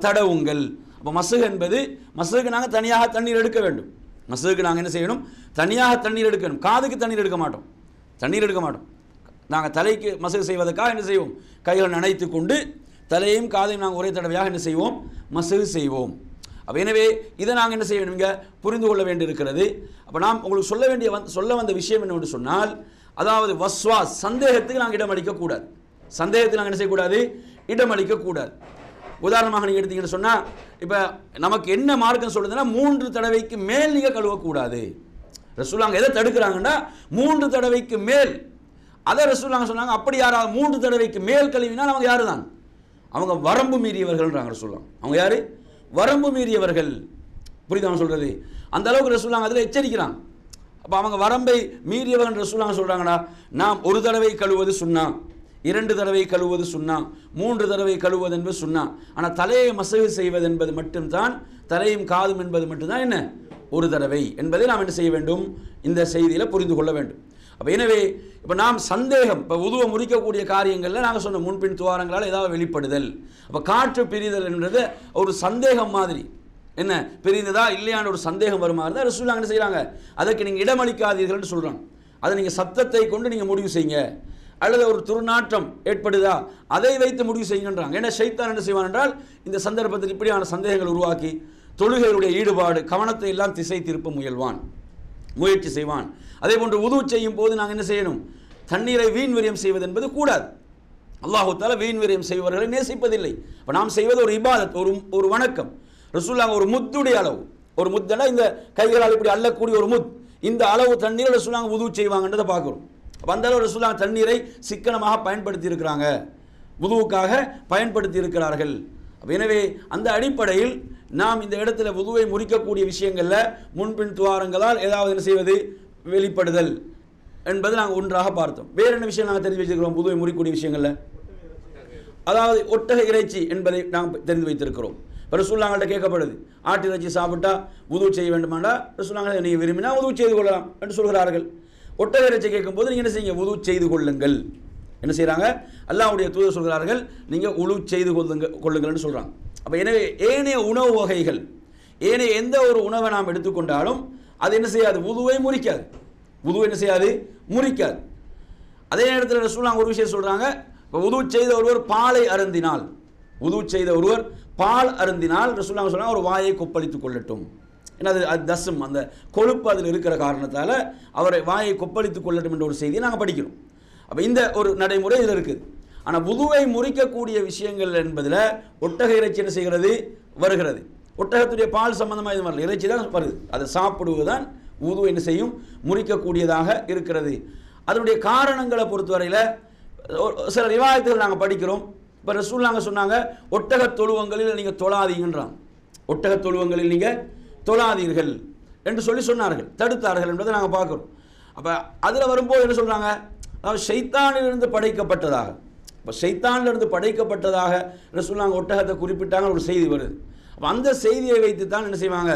S1: தடவுங்கள். அப்போ மசகு என்பது, மசகுக்கு நாங்கள் தனியாக தண்ணீர் எடுக்க வேண்டும். மசகுக்கு நாங்கள் என்ன செய்யணும், தனியாக தண்ணீர் எடுக்கணும். காதுக்கு தண்ணீர் எடுக்க மாட்டோம், நாங்கள் தலைக்கு மசகு செய்வதற்காக என்ன செய்வோம், கைகளை நனைத்து கொண்டு தலையையும் காதையும் நாங்கள் ஒரே தடவையாக என்ன செய்வோம், மசகு செய்வோம். அப்போ எனவே இதை நாங்கள் என்ன செய்ய வேண்டும், இங்கே புரிந்து கொள்ள வேண்டியிருக்கிறது. அப்போ நாம் உங்களுக்கு சொல்ல வந்த விஷயம் என்னவென்று சொன்னால், அதாவது வஸ்வாஸ், சந்தேகத்துக்கு நாங்கள் இடம் அளிக்கக்கூடாது. சந்தேகத்துக்கு நாங்கள் என்ன செய்யக்கூடாது, இடம் அளிக்கக்கூடாது. உதாரணமாக நீங்கள் எடுத்தீங்கன்னு சொன்னால், இப்போ நமக்கு என்ன மார்க்கம் சொல்லுதுன்னா 3 தடவைக்கு மேல் நீங்கள் கழுவக்கூடாது. ரசூலுல்லாஹ் எதை தடுக்கிறாங்கன்னா 3 தடவைக்கு மேல். அதை ரசூலுல்லாஹ் சொன்னாங்க, அப்படி யாராவது 3 தடவைக்கு மேல் கழுவினால் அவங்க யாரு தான், அவங்க வரம்பு மீறியவர்கள்ன்றாங்க ரசூலுல்லாஹ். அவங்க யாரு, வரம்பு மீறியவர்கள். புரியுது அவன் சொல்கிறது? அந்த அளவுக்கு ரசூலுல்லாஹ் அதில் எச்சரிக்கிறாங்க. அப்போ அவங்க வரம்பை மீறியவர்கள் ரசூலுல்லாஹ் சொல்கிறாங்கடா, நாம் 1 தடவை கழுவது சுன்னா, 2 தடவை கழுவது சுன்னா, 3 தடவை கழுவது என்பது சுன்னா. ஆனால் தலையை மசகு செய்வது என்பது மட்டும்தான், தலையும் காதும் என்பது மட்டும்தான் என்ன, 1 தடவை என்பதை நாம் என்ன செய்ய வேண்டும், இந்த செய்தியில் புரிந்து கொள்ள வேண்டும். அப்போ எனவே இப்போ நாம் சந்தேகம், இப்போ உதுவை முறிக்கக்கூடிய காரியங்களில் நாங்கள் சொன்ன முன்பின் துவாரங்களால் ஏதாவது வெளிப்படுதல், அப்போ காற்று பிரிதல் என்றது ஒரு சந்தேகம் மாதிரி, என்ன பிரிந்ததா இல்லையான ஒரு சந்தேகம் வருமாறு தான் ரசூலுல்லாஹ் என்ன செய்கிறாங்க, அதற்கு நீங்கள் இடமளிக்காதீர்கள்னு சொல்கிறாங்க. அதை நீங்கள் சத்தத்தை கொண்டு நீங்கள் முடிவு செய்யுங்க, அல்லது ஒரு துர்நாற்றம் ஏற்படுதா அதை வைத்து முடிவு செய்யுங்கன்றாங்க. ஏன்னா ஷைத்தான் என்ன செய்வான் என்றால், இந்த சந்தர்ப்பத்தில் இப்படியான சந்தேகங்கள் உருவாக்கி தொழுகையுடைய ஈடுபாடு கவனத்தை எல்லாம் திசை திருப்ப முயற்சி செய்வான். அதே போன்று உது செய்யும் போது நாங்கள் என்ன செய்யணும், தண்ணீரை வீண் விரயம் செய்வது என்பது கூடாது. அல்லாஹு தஆலா வீண் விரயம் செய்வர்களை நேசிப்பதில்லை. இப்போ நாம் செய்வது ஒரு இபாதத், ஒரு வணக்கம். ரசூலுல்லாஹ் ஒரு முத்துடைய அளவு, ஒரு முத்தனா இந்த கைகளால் இப்படி அள்ளக்கூடிய ஒரு முத், இந்த அளவு தண்ணீரை ரசூலுல்லாஹ் வுது செய்வாங்கன்றதை பார்க்குறோம். அப்போ அந்த அளவு ரசூலுல்லாஹ் தண்ணீரை சிக்கனமாக பயன்படுத்தி இருக்கிறாங்க, வுதுவுக்காக பயன்படுத்தி இருக்கிறார்கள். எனவே அந்த அடிப்படையில் நாம் இந்த இடத்துல வுதுவை முறிக்கக்கூடிய விஷயங்களில் முன்பின் துவாரங்களால் ஏதாவது என்ன செய்வது, வெளிப்படுதல் என்பது நாங்கள் ஒன்றாக பார்த்தோம். வேறு என்ன விஷயம் நாங்கள் தெரிஞ்சு வச்சிருக்கிறோம் வுதுவை முறிக்கக்கூடிய விஷயங்களில்? அதாவது ஒட்டக இறைச்சி என்பதை நாங்கள் தெரிந்து வைத்திருக்கிறோம். இப்போ ரசூலுல்லாஹ்கிட்ட கேட்கப்படுது, ஆட்டு இறைச்சி சாப்பிட்டா வுது செய்ய வேண்டுமாண்டா ரசூலுல்லாஹ் நீங்கள் விரும்பினா வுது செய்து கொள்ளலாம் என்று சொல்கிறார்கள். ஒட்டக இறைச்சி கேட்கும்போது நீங்கள் என்ன செய்யுங்க, வுது செய்து கொள்ளுங்கள். என்ன செய்கிறாங்க, அல்லாஹ்வுடைய தூதர் சொல்கிறார்கள், நீங்கள் உழு செய்து கொள்ளுங்கள்னு சொல்கிறாங்க. அப்போ எனவே ஏனைய உணவு வகைகள், ஏனைய எந்த ஒரு உணவை நாம் எடுத்துக்கொண்டாலும் அது என்ன செய்யாது, வுதுவை முறிக்காது. வுது என்ன செய்யாது, முறிக்காது. அதே நேரத்தில் ரசூலுல்லாஹ் ஒரு விஷயம் சொல்கிறாங்க, இப்போ வுது செய்த ஒருவர் பாலை அருந்தினால், வுது செய்த ஒருவர் பால் அருந்தினால் ரசூலுல்லாஹ் சொல்கிறாங்க ஒரு வாயை கொப்பளித்து கொள்ளட்டும். ஏன்னா அது தசம், அந்த கொழுப்பு அதில் இருக்கிற காரணத்தால் அவரை வாயை கொப்பளித்து கொள்ளட்டும் என்ற ஒரு செய்தியை நாங்கள் படிக்கிறோம். அப்போ இந்த ஒரு நடைமுறை இதில் இருக்குது. ஆனால் வுதுவை முறிக்கக்கூடிய விஷயங்கள் என்பதில் ஒட்டக இறைச்சி என்ன செய்கிறது, வருகிறது. ஒட்டகத்துடைய பால் சம்பந்தமாக இது வரல, இறைச்சி தான் வருது. அதை சாப்பிடுவதுதான் வுது என்ன செய்யும், முறிக்கக்கூடியதாக இருக்கிறது. அதனுடைய காரணங்களை பொறுத்தவரையில் சில ரிவாயத்துகள் நாங்கள் படிக்கிறோம். இப்போ ரசூலுல்லாஹ் சொன்னாங்க, ஒட்டக தொழுவங்களில் நீங்கள் தொழாதீங்கன்றாங்க, ஒட்டக தொழுவங்களில் நீங்கள் தொழாதீர்கள் என்று சொன்னார்கள், தடுத்தார்கள் என்பதை நாங்கள் பார்க்குறோம். அப்போ அதில் வரும்போது என்ன சொல்கிறாங்க, அதாவது ஷைத்தானிலிருந்து படைக்கப்பட்டதாக, இப்போ ஷைத்தானிலிருந்து படைக்கப்பட்டதாக ரசூலுல்லாஹ் ஒட்டகத்தை குறிப்பிட்டாங்க ஒரு செய்தி வருது. அப்போ அந்த செய்தியை வைத்து தான் என்ன செய்வாங்க,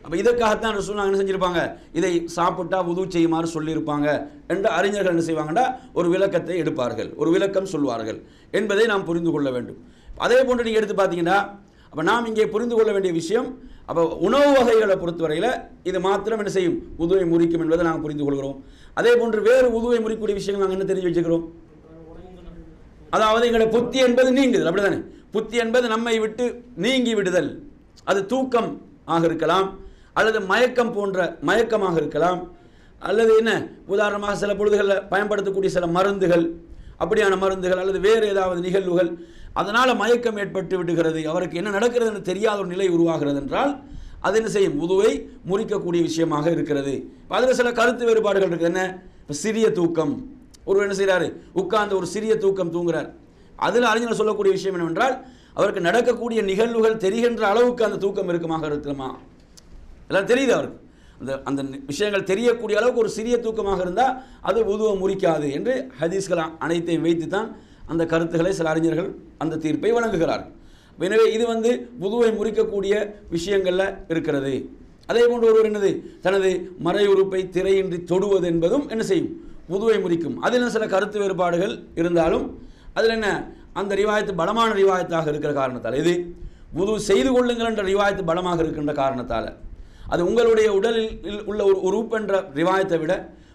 S1: அப்போ இதற்காகத்தான் ரசூலுல்லாஹ் என்ன செஞ்சுருப்பாங்க, இதை சாப்பிட்டா வுது செய்யுமாறு சொல்லியிருப்பாங்க என்று அறிஞர்கள் என்ன செய்வாங்கன்னா ஒரு விளக்கத்தை எடுப்பார்கள், ஒரு விளக்கம் சொல்வார்கள் என்பதை நாம் புரிந்து கொள்ள வேண்டும். அதே போன்று நீங்கள் எடுத்து பார்த்தீங்கன்னா, அப்போ நாம் இங்கே புரிந்து கொள்ள வேண்டிய விஷயம், அப்போ உணவு வகைகளை பொறுத்தவரையில் இது மாத்திரம் என்ன செய்யும், வுதுவை முறிக்கும் என்பதை நாங்கள் புரிந்து கொள்கிறோம். அதே போன்று வேறு வுதுவை முறிக்கக்கூடிய விஷயங்கள் நாங்கள் என்ன தெரிஞ்சு வச்சுக்கிறோம், அதாவது எங்களுடைய புத்தி என்பது நீங்குதல், அப்படிதானே? புத்தி என்பது நம்மை விட்டு நீங்கி விடுதல். அது தூக்கம் ஆக இருக்கலாம், அல்லது மயக்கம் போன்ற மயக்கமாக இருக்கலாம், அல்லது என்ன உதாரணமாக சில பொழுதுகளில் பயன்படுத்தக்கூடிய சில மருந்துகள், அப்படியான மருந்துகள் அல்லது வேறு ஏதாவது நிகழ்வுகள், அதனால் மயக்கம் ஏற்பட்டு விடுகிறது, அவருக்கு என்ன நடக்கிறது என்று தெரியாத ஒரு நிலை உருவாகிறது என்றால் அது என்ன செய்யும், வுதுவை முறிக்கக்கூடிய விஷயமாக இருக்கிறது. அதில் சில கருத்து வேறுபாடுகள் இருக்குது. என்ன, இப்போ சிறிய தூக்கம், ஒரு என்ன செய்கிறாரு, உட்கார்ந்து ஒரு சிறிய தூக்கம் தூங்குறார். அதில் அறிஞர் சொல்லக்கூடிய விஷயம் என்னவென்றால் அவருக்கு நடக்கக்கூடிய நிகழ்வுகள் தெரிகின்ற அளவுக்கு அந்த தூக்கம் இருக்குமா, எல்லாம் தெரியுது அவருக்கு, அந்த விஷயங்கள் தெரியக்கூடிய அளவுக்கு ஒரு சிறிய தூக்கமாக இருந்தால் அது வுதுவை முறிக்காது என்று ஹதீஸ்கள் அனைத்தையும் வைத்து தான் அந்த கருத்துக்களை சில அறிஞர்கள் அந்த தீர்ப்பை வழங்குகிறார்கள். எனவே இது வுதுவை முறிக்கக்கூடிய விஷயங்களில் இருக்கிறது. அதே போன்று ஒருவர் என்னது, தனது மறையுறுப்பை திரையின்றி தொடுவது என்பதும் என்ன செய்யும், வுதுவை முறிக்கும். அதில் சில கருத்து வேறுபாடுகள் இருந்தாலும் அதில் என்ன, அந்த ரிவாயத்து பலமான ரிவாயத்தாக இருக்கிற காரணத்தால், இது வுது செய்து கொள்ளுங்கள் என்ற ரிவாயத்து பலமாக இருக்கின்ற காரணத்தால், அது உங்களுடைய உடலில் உள்ள ஒரு உறுப்பு என்ற ரிவாயத்தை விட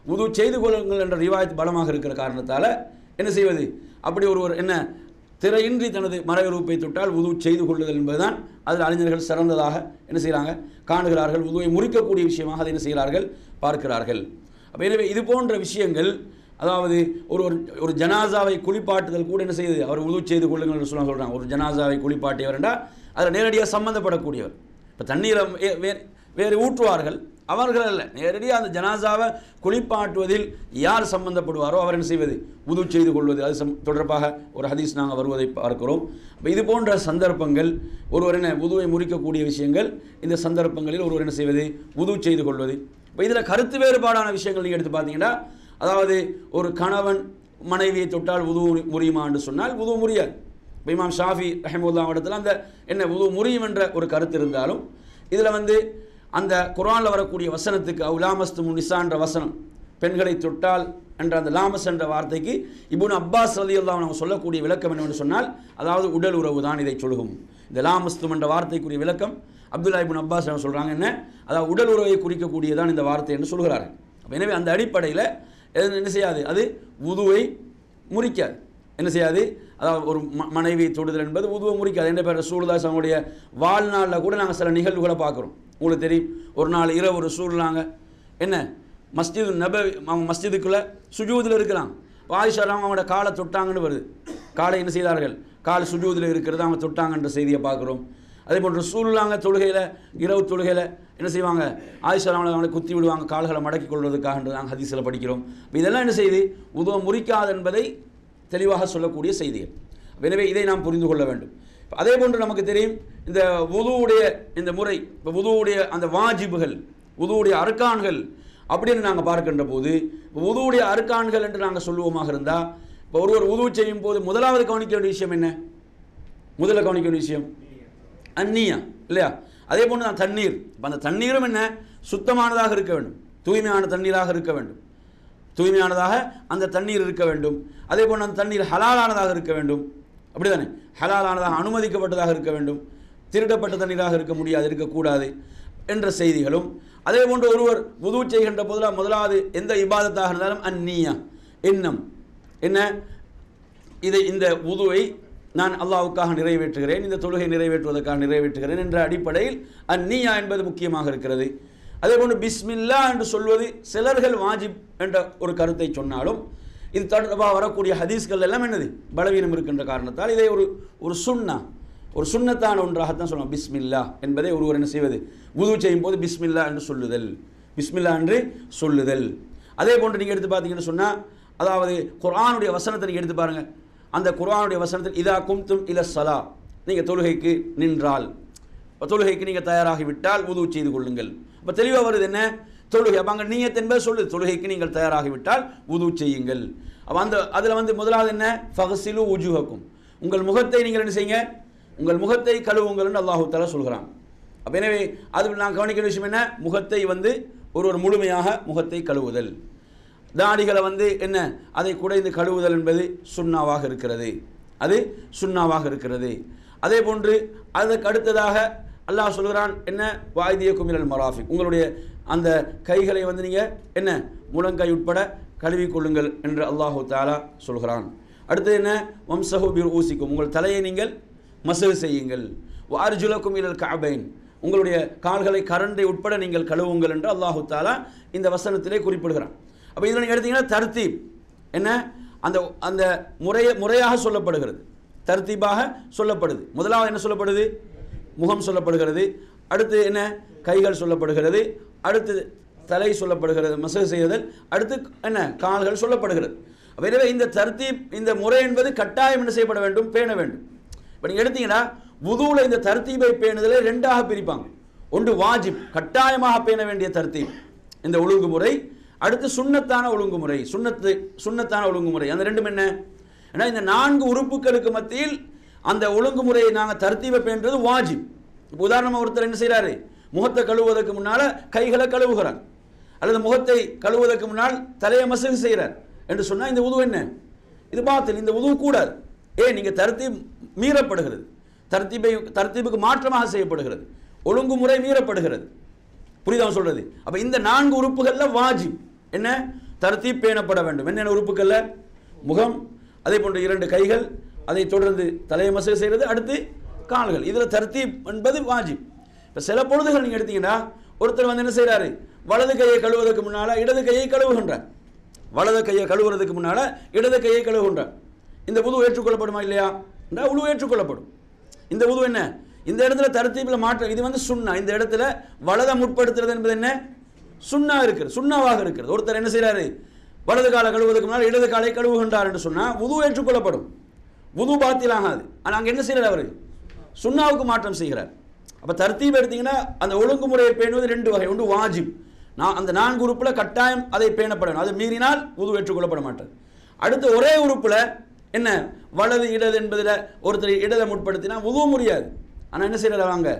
S1: வுது செய்து கொள்ளுங்கள் என்ற ரிவாயத்து பலமாக இருக்கிற காரணத்தால் என்ன செய்வது, அப்படி ஒருவர் என்ன திரையின்றி தனது மறையுறுப்பை தொட்டால் வுது செய்து கொள்ளுதல் என்பதுதான் அதில் அறிஞர்கள் சிறந்ததாக என்ன செய்கிறாங்க, காணுகிறார்கள். வுதுவை முறிக்கக்கூடிய விஷயமாக அதை என்ன செய்கிறார்கள், பார்க்கிறார்கள். அப்போ எனவே இது போன்ற விஷயங்கள், அதாவது ஒரு ஜனாசாவை குளிப்பாட்டுதல் கூட என்ன செய்யுது, அவர் வுது செய்து கொள்ளுங்கள் சொல்கிறாங்க. ஒரு ஜனாசாவை குளிப்பாட்டியவர் என்றால் அதில் நேரடியாக சம்பந்தப்படக்கூடியவர். இப்போ தண்ணீரை வேறு ஊற்றுவார்கள், அவர்கள் அல்ல, நேரடியாக அந்த ஜனாசாவை குளிப்பாட்டுவதில் யார் சம்பந்தப்படுவாரோ அவர் என்ன செய்வது, வுது செய்து கொள்வது. அது தொடர்பாக ஒரு ஹதீஸ் நாங்கள் வருவதை பார்க்கிறோம். இப்போ இது போன்ற சந்தர்ப்பங்கள், ஒருவர் என்ன வுதுவை முறிக்கக்கூடிய விஷயங்கள், இந்த சந்தர்ப்பங்களில் ஒருவர் என்ன செய்வது, வுது செய்து கொள்வது. இப்போ இதில் கருத்து வேறுபாடான விஷயங்கள் நீங்கள் எடுத்து பார்த்தீங்கன்னா, அதாவது ஒரு கணவன் மனைவியை தொட்டால் வுது முறியுமா என்று சொன்னால் வுது முறியாது. இப்போ இமாம் ஷாஃபி ரஹிமத்துல்லாஹி இடத்துல அந்த என்ன வுது முறியும் என்ற ஒரு கருத்து இருந்தாலும், இதில் அந்த குர்ஆனில் வரக்கூடிய வசனத்துக்கு லாமஸ்து நிசா என்ற வசனம், பெண்களை தொட்டால் என்ற அந்த லாமஸ் என்ற வார்த்தைக்கு இப்னு அப்பாஸ் ரலியல்லாஹு அன்ஹு சொல்லக்கூடிய விளக்கம் என்னவென்று சொன்னால், அதாவது உடல் உறவு தான் இதை சொல்லும். இந்த லாமஸ்து என்ற வார்த்தைக்குரிய விளக்கம் அப்துல்லா இப்னு அப்பாஸ் சொல்கிறாங்க, என்ன, அதாவது உடல் உறவை குறிக்கக்கூடியதான் இந்த வார்த்தை என்று சொல்கிறார்கள். எனவே அந்த அடிப்படையில் என்ன செய்யாது, அது வுதுவை முறிக்காது. என்ன செய்யாது, அதாவது ஒரு மனைவி தொடுதல் என்பது வுதுவை முறிக்காது. என்ன பேர், ரசூலுல்லாஹி அவங்களுடைய வாழ்நாளில் கூட நாங்கள் சில நிகழ்வுகளை பார்க்குறோம். உங்களுக்கு தெரியும், ஒரு நாள் இரவு ரசூலுல்லாஹ் என்ன மஸ்ஜிது நபவி, அவங்க மஸ்ஜிதுக்குள்ளே சுஜூதில் இருக்கிறாங்க. ஆயிஷா அவங்களோட காலை தொட்டாங்கன்னு வருது, காலை என்ன செய்தார்கள், கால் சுஜூதில் இருக்கிறது அவங்க தொட்டாங்கன்ற செய்தியை பார்க்குறோம். அதே போன்று ரசூலுல்லாஹ் தொழுகையில், இரவு தொழுகையில் என்ன செய்வாங்க, ஆயிஷா அவங்களை குத்தி விடுவாங்க கால்களை மடக்கி கொள்வதற்காக நாங்கள் ஹதீஸில் படிக்கிறோம். இதெல்லாம் என்ன செய்து உதுவை முறிக்காது என்பதை தெளிவாக சொல்லக்கூடிய செய்திகள். எனவே இதை நாம் புரிந்து கொள்ள வேண்டும். அதே போன்று நமக்கு தெரியும் இந்த வுதுவுடைய இந்த முறை, இப்போ வுதுவுடைய அந்த வாஜிபுகள், வுதுவுடைய அர்கான்கள் அப்படின்னு நாங்கள் பார்க்கின்ற போது, வுதுவுடைய அர்கான்கள் என்று நாங்கள் சொல்லுவோமாக இருந்தால், இப்போ ஒருவர் வுது செய்யும் போது முதலாவது கவனிக்க வேண்டிய விஷயம் என்ன? முதல்ல கவனிக்க வேண்டிய விஷயம் அந்நியா இல்லையா? அதே போன்று தான் தண்ணீர். இப்போ அந்த தண்ணீரும் என்ன, சுத்தமானதாக இருக்க வேண்டும், தூய்மையான தண்ணீராக இருக்க வேண்டும், தூய்மையானதாக அந்த தண்ணீர் இருக்க வேண்டும். அதே போன்று அந்த தண்ணீர் ஹலாலானதாக இருக்க வேண்டும், அப்படிதானே? ஹலாலானதாக அனுமதிக்கப்பட்டதாக இருக்க வேண்டும், திருடப்பட்ட தண்ணீராக இருக்க முடியாது, இருக்கக்கூடாது என்ற செய்திகளும். அதே போன்று ஒருவர் வுது செய்கின்ற போதில் முதலாவது எந்த இபாதத்தாக இருந்தாலும் அந்நியா, எண்ணம் என்ன, இந்த வுதுவை நான் அல்லாஹ்வுக்காக நிறைவேற்றுகிறேன், இந்த தொழுகை நிறைவேற்றுவதற்காக நிறைவேற்றுகிறேன் என்ற அடிப்படையில் அந்நியா என்பது முக்கியமாக இருக்கிறது. அதே போன்று பிஸ்மில்லா என்று சொல்வது சிலர்கள் வாஜிப் என்ற ஒரு கருத்தை சொன்னாலும், இது தொடர்பாக வரக்கூடிய ஹதீஸ்கள் எல்லாம் என்னது, பலவீனம் இருக்கின்ற காரணத்தால் இதை ஒரு சுன்னா, ஒரு சுன்னத்தான ஒன்றாகத்தான் சொல்லலாம். பிஸ்மில்லா என்பதை ஒருவர் என்ன செய்வது, வுது செய்யும் போது பிஸ்மில்லா என்று சொல்லுதல், பிஸ்மில்லா என்று சொல்லுதல். அதே போன்று நீங்கள் எடுத்து பார்த்தீங்கன்னு சொன்னால், அதாவது குர்ஆனுடைய வசனத்தை நீங்கள் எடுத்து பாருங்கள். அந்த குர்ஆனுடைய வசனத்தில் இதா கும்தும் இல ஸலா, நீங்கள் தொழுகைக்கு நின்றால், தொழுகைக்கு நீங்கள் தயாராகிவிட்டால் வுது செய்து கொள்ளுங்கள். இப்போ தெளிவாக வருது என்ன, தொழுகை. அப்போ அங்கே நீயத் என்பது சொல்லுது, தொழுகைக்கு நீங்கள் தயாராகிவிட்டால் வுது செய்யுங்கள். அப்போ அதில் முதலாவது என்ன, ஃபக்ஸிலு உஜூஹக்கும், உங்கள் முகத்தை நீங்கள் என்ன செய்யுங்க, உங்கள் முகத்தை கழுவுங்கள் என்று அல்லாஹு தஆலா சொல்கிறான். அப்போ எனவே அது நான் கவனிக்கிற விஷயம் என்ன, முகத்தை ஒரு முழுமையாக முகத்தை கழுவுதல். தாடிகளை என்ன, அதை குடைந்து கழுவுதல் என்பது சுன்னாவாக இருக்கிறது, அது சுன்னாவாக இருக்கிறது. அதே போன்று அதற்கு அடுத்ததாக அல்லாஹ் சொல்கிறான் என்ன, வாய்தியக்கும் மினல் மராஃபிக், உங்களுடைய அந்த கைகளை நீங்கள் என்ன, முழங்கை உட்பட கழுவிக்கொள்ளுங்கள் என்று அல்லாஹு தஆலா சொல்கிறான். அடுத்தது என்ன, வம்சஹு பிருஊசிக்கும், உங்கள் தலையை நீங்கள் மசஹ் செய்யுங்கள். வஅர்ஜுலக்கும் இலல் கஅபைன், உங்களுடைய கால்களை கரண்டை உட்பட நீங்கள் கழுவுங்கள் என்று அல்லாஹு தஆலா இந்த வசனத்திலே குறிப்பிடுகிறான். அப்போ இதில் நீங்கள் எடுத்தீங்கன்னா தர்த்தீப் என்ன, அந்த முறையாக சொல்லப்படுகிறது, தர்த்தீபாக சொல்லப்படுது. முதலாவது என்ன சொல்லப்படுது, முகம் சொல்லப்படுகிறது. அடுத்து என்ன, கைகள் சொல்லப்படுகிறது. அடுத்து தலை சொல்லப்படுகிறது, மசஹ் செய்தல். அடுத்து என்ன, கால்கள் சொல்லப்படுகிறது. எனவே இந்த தர்த்தீப், இந்த முறை என்பது கட்டாயம் என்ன செய்யப்பட வேண்டும், பேண வேண்டும். இப்போ நீங்கள் எடுத்தீங்கன்னா வுதுவில் இந்த தர்த்தீபை பேணுதலை ரெண்டாக பிரிப்பாங்க. ஒன்று வாஜிப், கட்டாயமாக பேண வேண்டிய தர்த்தீப், இந்த ஒழுங்குமுறை. அடுத்து சுன்னத்தான ஒழுங்குமுறை, சுன்னத்தான ஒழுங்குமுறை. அந்த ரெண்டும் என்ன, ஏன்னா இந்த 4 உறுப்புகளுக்கு மத்தியில் அந்த ஒழுங்குமுறையை நாங்கள் தர்த்தீபை பேணுறது வாஜிப். இப்போ உதாரணமாக ஒருத்தர் என்ன செய்கிறாரு, முகத்தை கழுவுவதற்கு முன்னால் கைகளை கழுவுகிறார், அல்லது முகத்தை கழுவுவதற்கு முன்னால் தலையை மசஹ் செய்கிறார் என்று சொன்னால் இந்த உது என்ன, இது பாத்தில், இந்த உது கூடாது. நீங்கள் தர்த்தீப் மீறப்படுகிறது, தர்த்தீபுக்கு மாற்றமாக செய்யப்படுகிறது, ஒழுங்குமுறை மீறப்படுகிறது. புரியுதா சொல்றது? அப்போ இந்த 4 உறுப்புகளில் வாஜிப் என்ன, தர்த்தீப் பேணப்பட வேண்டும். என்னென்ன உறுப்புகளில், முகம், அதே போன்று 2 கைகள், அதை தொடர்ந்து தலையை மசஹ் செய்கிறது, அடுத்து கால்கள். இதில் தர்த்தீப் என்பது வாஜிப். இப்போ சில பொழுதுகள் நீங்கள் எடுத்தீங்கன்னா ஒருத்தர் என்ன செய்கிறாரு, வலது கையை கழுவுவதற்கு முன்னால் இடது கையை கழுவுகின்றார், வலது கையை கழுவுறதுக்கு முன்னால் இடது கையை கழுவுகின்றார். இந்த வுது ஏற்றுக்கொள்ளப்படுமா இல்லையா என்றால் வுது ஏற்றுக்கொள்ளப்படும். இந்த வுது என்ன, இந்த இடத்துல தர்த்தீபில் மாற்றம், இது சுன்னா. இந்த இடத்துல வலதை முற்படுத்துறது என்பது என்ன, சுன்னா இருக்கிறது, சுன்னாவாக இருக்கிறது. ஒருத்தர் என்ன செய்கிறாரு, வலது காலை கழுவுவதற்கு முன்னால் இடது காலை கழுவுகின்றார் என்று சொன்னால் வுது ஏற்றுக்கொள்ளப்படும், வுது பாத்தில் ஆகாது. ஆனால் அங்கே என்ன செய்கிறார், அவர் சுன்னாவுக்கு மாற்றம் செய்கிறார். அப்போ தர்த்தீப் எடுத்தீங்கன்னா அந்த ஒழுங்குமுறையை பேணுவது 2 வகை. ஒன்று வாஜிப், அந்த 4 உறுப்பில் கட்டாயம் அதை பேணப்படணும், அது மீறினால் வுது ஏற்றுக்கொள்ளப்பட மாட்டாது. அடுத்து ஒரே உறுப்பில் என்ன, வலது இடது என்பதில் ஒருத்தர் இடதை முற்படுத்தினா வுது முடியாது. ஆனால் என்ன செய்கிறார், வாங்க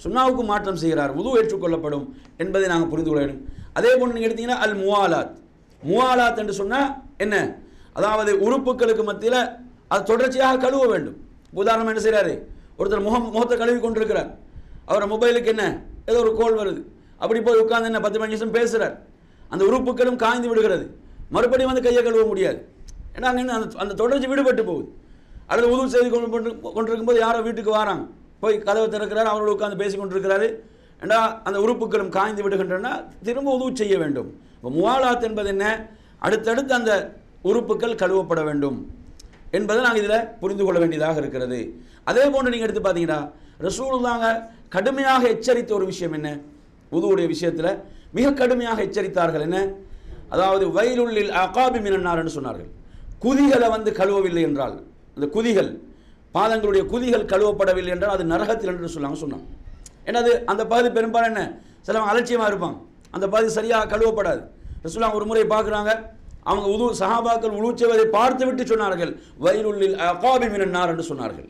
S1: சுன்னாவுக்கு மாற்றம் செய்கிறார், வுது ஏற்றுக்கொள்ளப்படும் என்பதை நாங்கள் புரிந்து கொள்ள வேண்டும். அதே போன்று நீங்கள் எடுத்தீங்கன்னா அல் முவாலாத், முவாலாத் என்று சொன்னால் என்ன, அதாவது உறுப்புகளுக்கு மத்தியில் அது தொடர்ச்சியாக கழுவ வேண்டும். உதாரணம் என்ன செய்கிறாரு, ஒருத்தர் முகத்தை கழுவி கொண்டிருக்கிறார், அவர் மொபைலுக்கு என்ன ஏதோ ஒரு கோல் வருது, அப்படி போய் உட்கார்ந்து என்ன 10-15 நிமிஷம் பேசுகிறார், அந்த உறுப்புகளும் காய்ந்து விடுகிறது, மறுபடியும் கையை கழுவ முடியாது. ஏன்னா அங்கே அந்த தொடர்ச்சி விடுபட்டு போகுது. அல்லது உது செய்து கொண்டிருக்கும் போது யாரோ வீட்டுக்கு வராங்க, போய் கதவை திறக்கிறார், அவரோட உட்கார்ந்து பேசி கொண்டிருக்கிறாரு, ஏன்னா அந்த உறுப்புகளும் காய்ந்து விடுகின்றன, திரும்ப உது செய்ய வேண்டும். இப்போ முவாலாத் என்பது என்ன, அடுத்தடுத்து அந்த உறுப்புகள் கழுவப்பட வேண்டும் என்பதை நாங்கள் இதில் புரிந்து கொள்ள வேண்டியதாக இருக்கிறது. அதே போன்று நீங்கள் எடுத்து பார்த்தீங்கன்னா ரசூலுல்லாஹ் கடுமையாக எச்சரித்த ஒரு விஷயம் என்ன, உதுவுடைய விஷயத்தில் மிக கடுமையாக எச்சரித்தார்கள். என்ன, அதாவது வயலுள்ளில் அகாபி மினன்னார் என்று சொன்னார்கள். குதிகளை வந்து கழுவவில்லை என்றால், இந்த குதிகள், பாதங்களுடைய குதிகள் கழுவப்படவில்லை என்றால் அது நரகத்தில் என்று சொன்னாங்க. ஏன்னா அது அந்த பகுதி பெரும்பாலும் என்ன, சில அலட்சியமாக இருப்பாங்க, அந்த பகுதி சரியாக கழுவப்படாது. ரசூலுல்லாஹ் ஒரு முறை பார்க்குறாங்க, அவங்க சஹாபாக்கள் உழு செய்வதை பார்த்து விட்டு சொன்னார்கள், வயலுள்ளில் அகாபி மினன்னார் என்று சொன்னார்கள்.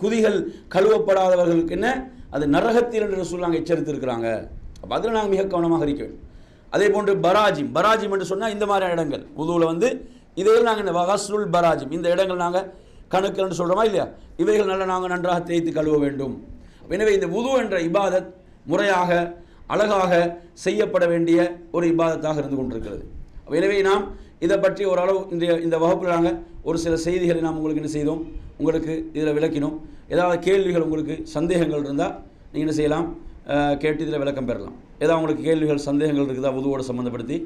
S1: குதிகள் கழுவப்படாதவர்களுக்கு என்ன, அது நரகத்தில் என்று ரசூலுல்லாஹ் எச்சரித்திருக்கிறாங்க. அப்போ அதில் நாங்கள் மிக கவனமாக இருக்க வேண்டும். அதே போன்று பராஜிம் என்று சொன்னால் இந்த மாதிரி இடங்கள் உதுவில் வந்து இதையில் நாங்கள் இந்த வகஸ்ருல் பராஜிம், இந்த இடங்கள் நாங்கள் கணுக்கள் என்று சொல்கிறோமா இல்லையா, இவைகள் நாங்கள் நன்றாக தேய்த்து கழுவ வேண்டும். எனவே இந்த உது என்ற இபாதத் முறையாக அழகாக செய்யப்பட வேண்டிய ஒரு இபாதத்தாக இருந்து கொண்டிருக்கிறது. எனவே நாம் இதை பற்றி ஓரளவு இந்த வகுப்பில் நாங்கள் ஒரு சில செய்திகளை நாம் உங்களுக்கு என்ன செய்தோம், உங்களுக்கு இதில் விளக்கினோம். ஏதாவது கேள்விகள் உங்களுக்கு சந்தேகங்கள் இருந்தால் நீங்கள் என்ன செய்யலாம், கேட்டு இதில் விளக்கம் பெறலாம். ஏதாவது உங்களுக்கு கேள்விகள் சந்தேகங்கள் இருக்குதா உதுவோடு சம்மந்தப்படுத்தி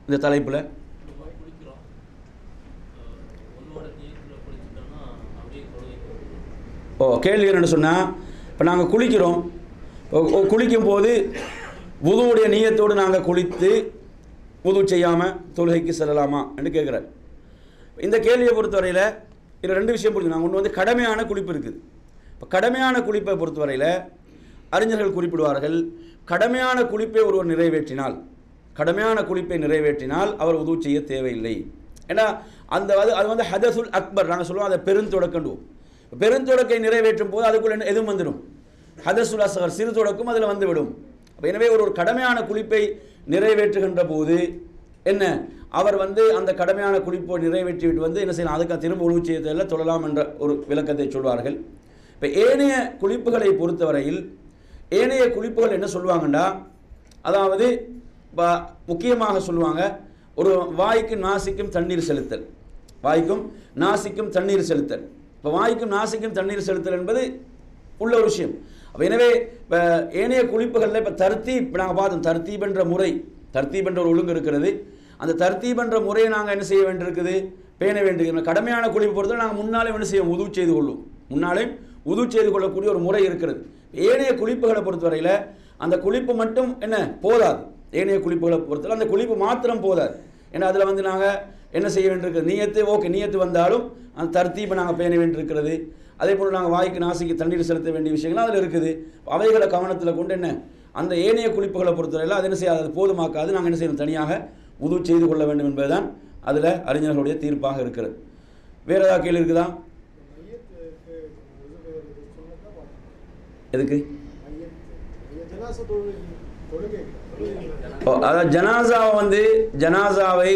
S1: இந்த தலைப்பில்? கேள்வி என்னென்னு சொன்னால், இப்போ நாங்கள் குளிக்கிறோம், குளிக்கும் போது உதுவுடைய நீயத்தோடு நாங்கள் குளித்து உது செய்யாமல் தொழுகைக்கு செல்லலாமா என்று கேட்குறாரு. இந்த கேள்வியை பொறுத்தவரையில் இதில் ரெண்டு விஷயம் புரிஞ்சு. நாங்கள் ஒன்று வந்து கடமையான குளிப்பு இருக்குது. இப்போ கடமையான குளிப்பை பொறுத்தவரையில் அறிஞர்கள் குறிப்பிடுவார்கள், கடமையான குளிப்பை ஒருவர் நிறைவேற்றினால் அவர் உது செய்ய தேவையில்லை. ஏன்னா அது வந்து ஹதசுல் அக்பர் நாங்கள் சொல்லுவோம், அதை பெருந்தொடக்கண்டுவோம். பெருந்தொடக்கை நிறைவேற்றும் போது அதுக்குள்ள எதுவும் வந்துடும், ஹதசுல் அஸ்கர் சிறு தொடக்கம் அதில் வந்துவிடும். எனவே ஒரு கடமையான குளிப்பை நிறைவேற்றுகின்ற போது என்ன, அவர் வந்து அந்த கடமையான குளிப்பை நிறைவேற்றி விட்டு வந்து என்ன செய்யலாம், அதுக்கு திரும்ப உழவு செய்ய தேவையில்லை, தொழலாம் என்ற ஒரு விளக்கத்தை சொல்வார்கள். இப்போ ஏனைய குளிப்புகளை பொறுத்தவரையில் ஏனைய குளிப்புகள் என்ன சொல்லுவாங்கண்டா, அதாவது முக்கியமாக சொல்லுவாங்க, ஒரு வாய்க்கும் நாசிக்கும் தண்ணீர் செலுத்தல். இப்போ வாய்க்கும் நாசிக்கும் தண்ணீர் செலுத்தல் என்பது உள்ள ஒரு விஷயம். அப்போ எனவே இப்போ ஏனைய குளிப்புகளில் இப்போ தர்த்தீப் நாங்கள் பார்த்தோம், தர்த்தீப் என்ற ஒரு ஒழுங்கு இருக்கிறது. அந்த தர்த்தீப் என்ற முறையை நாங்கள் என்ன செய்ய வேண்டியிருக்குது, பேண வேண்டியிருக்கிறது. கடமையான குளிப்பு பொறுத்தவரை நாங்கள் முன்னாலே என்ன செய்வோம், உது செய்து கொள்ளக்கூடிய ஒரு முறை இருக்கிறது. ஏனைய குளிப்புகளை பொறுத்தவரையில் அந்த குளிப்பு மட்டும் என்ன போதாது, ஏனைய குளிப்புகளை பொறுத்தவரை அந்த குளிப்பு மாத்திரம் போதாது. ஏன்னா அதில் வந்து நாங்கள் என்ன செய்ய வேண்டியிருக்கிறது, நீயத்து வந்தாலும் அந்த தர்த்தீப்பை நாங்கள் பேண வேண்டியிருக்கிறது. அதே போல் நாங்கள் வாய்க்கு நாசிக்கு தண்ணீர் செலுத்த வேண்டிய விஷயங்கள்லாம் அதில் இருக்குது. அவைகளை கவனத்தில் கொண்டு என்ன அந்த ஏனைய குளிப்புகளை பொறுத்தவரையில் அது என்ன செய்யாது, அது போதுமாக்காது. நாங்கள் என்ன செய்யணும், தனியாக உது செய்து கொள்ள வேண்டும் என்பதுதான் அதில் அறிஞர்களுடைய தீர்ப்பாக இருக்கிறது. வேறு ஏதாவது கேள்வி இருக்குதா? எதுக்கு? அதாவது ஜனாசாவை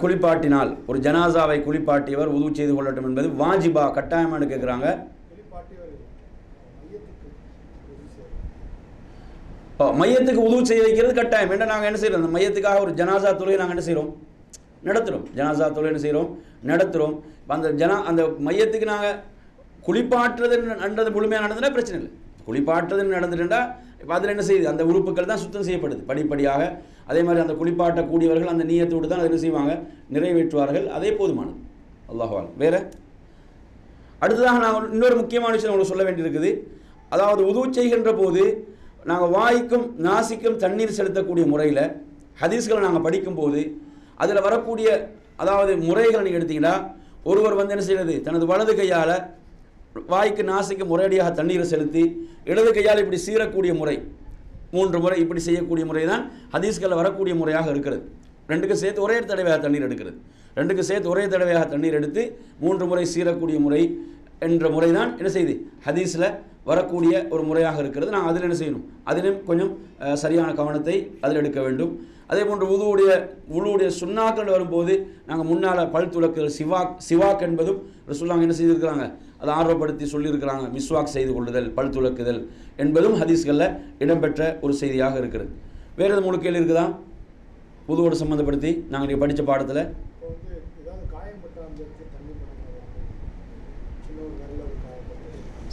S1: குளிப்பாட்டினால், ஒரு ஜனாசாவை குளிப்பாட்டியவர் உது செய்து கொள்ளட்டும் என்பது வாஜிபா, கட்டாயமானு கேட்குறாங்க. மையத்துக்கு உது செய்ய வைக்கிறது கட்டாயம். என்ன நாங்கள் என்ன செய்கிறோம், அந்த மையத்துக்காக ஒரு ஜனாசா தொழுகை நாங்கள் என்ன செய்கிறோம், நடத்துகிறோம். ஜனாசா தொழுகை என்ன செய்கிறோம், நடத்துகிறோம். அந்த மையத்துக்கு நாங்கள் குளிப்பாற்றுறது முழுமையாக நடந்துனா பிரச்சனை இல்லை. குளிப்பாற்றுறதுன்னு நடந்துட்டுண்டா இப்போ அதில் என்ன செய்யுது, அந்த உறுப்புகள் தான் சுத்தம் செய்யப்படுது படிப்படியாக. அதே மாதிரி அந்த குளிப்பாட்டக்கூடியவர்கள் அந்த நீயத்தோடு தான் அதை என்ன செய்வாங்க, நிறைவேற்றுவார்கள். அதே போதுமானது. அல்லாஹ்வால். வேறு அடுத்ததாக நாங்கள் இன்னொரு முக்கியமான விஷயம் உங்களுக்கு சொல்ல வேண்டியிருக்குது. அதாவது உது செய்கின்ற போது நாங்கள் வாய்க்கும் நாசிக்கும் தண்ணீர் செலுத்தக்கூடிய முறையில் ஹதீஸ்களை நாங்கள் படிக்கும்போது அதில் வரக்கூடிய அதாவது முறைகளை நீங்கள் எடுத்தீங்கன்னா, ஒருவர் வந்து என்ன செய்கிறது, தனது வலது கையால் வாய்க்கு நாசிக்கு முறையடியாக தண்ணீரை செலுத்தி இடது கையால் இப்படி சீரக்கூடிய முறை, 3 முறை இப்படி செய்யக்கூடிய முறை தான் ஹதீஸ்களில் வரக்கூடிய முறையாக இருக்கிறது. 2க்கு சேர்த்து ஒரே தடவையாக தண்ணீர் எடுக்கிறது, 2க்கு சேர்த்து ஒரே தடவையாக தண்ணீர் எடுத்து 3 முறை சீரக்கூடிய முறை என்ற முறை தான் என்ன செய்யுது, ஹதீஸில் வரக்கூடிய ஒரு முறையாக இருக்கிறது. நாங்கள் அதில் என்ன செய்யணும், அதிலும் கொஞ்சம் சரியான கவனத்தை அதில் எடுக்க வேண்டும். அதே போன்று உளுவுடைய சுண்ணாக்கள் வரும்போது நாங்கள் முன்னால் பல் துலக்குதல், சிவாக் என்பதும் ரசூலுல்லாஹ் என்ன செய்திருக்கிறாங்க, அதை ஆர்வப்படுத்தி சொல்லியிருக்கிறாங்க. மிஸ்வாக் செய்து கொள்ளுதல், பல் துலக்குதல் என்பதும் ஹதீஸ்களில் இடம்பெற்ற ஒரு செய்தியாக இருக்கிறது. வேறு எதுவும் முழு கேள்வி இருக்குதா உதுவோடு சம்மந்தப்படுத்தி நாங்கள் நீங்கள் படித்த பாடத்தில்?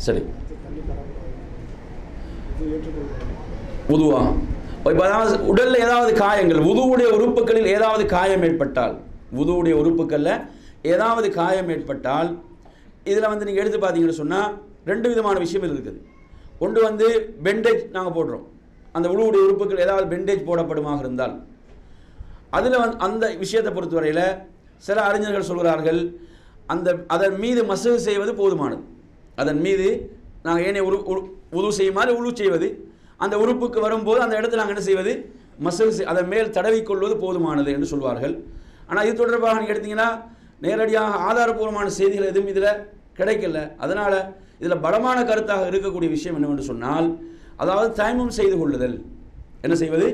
S1: சரி, உதுவா இப்போ அதாவது உடலில் ஏதாவது காயங்கள், உதுவுடைய உறுப்புகளில் ஏதாவது காயம் ஏற்பட்டால், உதுவுடைய உறுப்புகளில் ஏதாவது காயம் ஏற்பட்டால் இதில் வந்து நீங்கள் எடுத்து பார்த்தீங்கன்னு சொன்னால் 2 விதமான விஷயம் இருக்குது. ஒன்று வந்து பெண்டேஜ் நாங்கள் போடுறோம், அந்த உழுவுடைய உறுப்புகள் ஏதாவது பெண்டேஜ் போடப்படுமாக இருந்தால் அதில் அந்த விஷயத்தை பொறுத்தவரையில் சில அறிஞர்கள் சொல்கிறார்கள் அதன் மீது மசகு செய்வது போதுமானது. அதன் மீது நாங்கள் ஏனைய உது செய்யுமாறு உழு செய்வது, அந்த உறுப்புக்கு வரும்போது அந்த இடத்துல நாங்கள் என்ன செய்வது, மசகு அதன் மேல் தடவிக்கொள்வது போதுமானது என்று சொல்வார்கள். ஆனால் இது தொடர்பாக நீங்கள் எடுத்தீங்கன்னா நேரடியாக ஆதாரபூர்வமான செய்திகள் எதுவும் இதில் கிடைக்கல. அதனால் இதில் பலமான கருத்தாக இருக்கக்கூடிய விஷயம் என்னவென்று சொன்னால், அதாவது தயமும் செய்து கொள்ளுதல். என்ன செய்வது,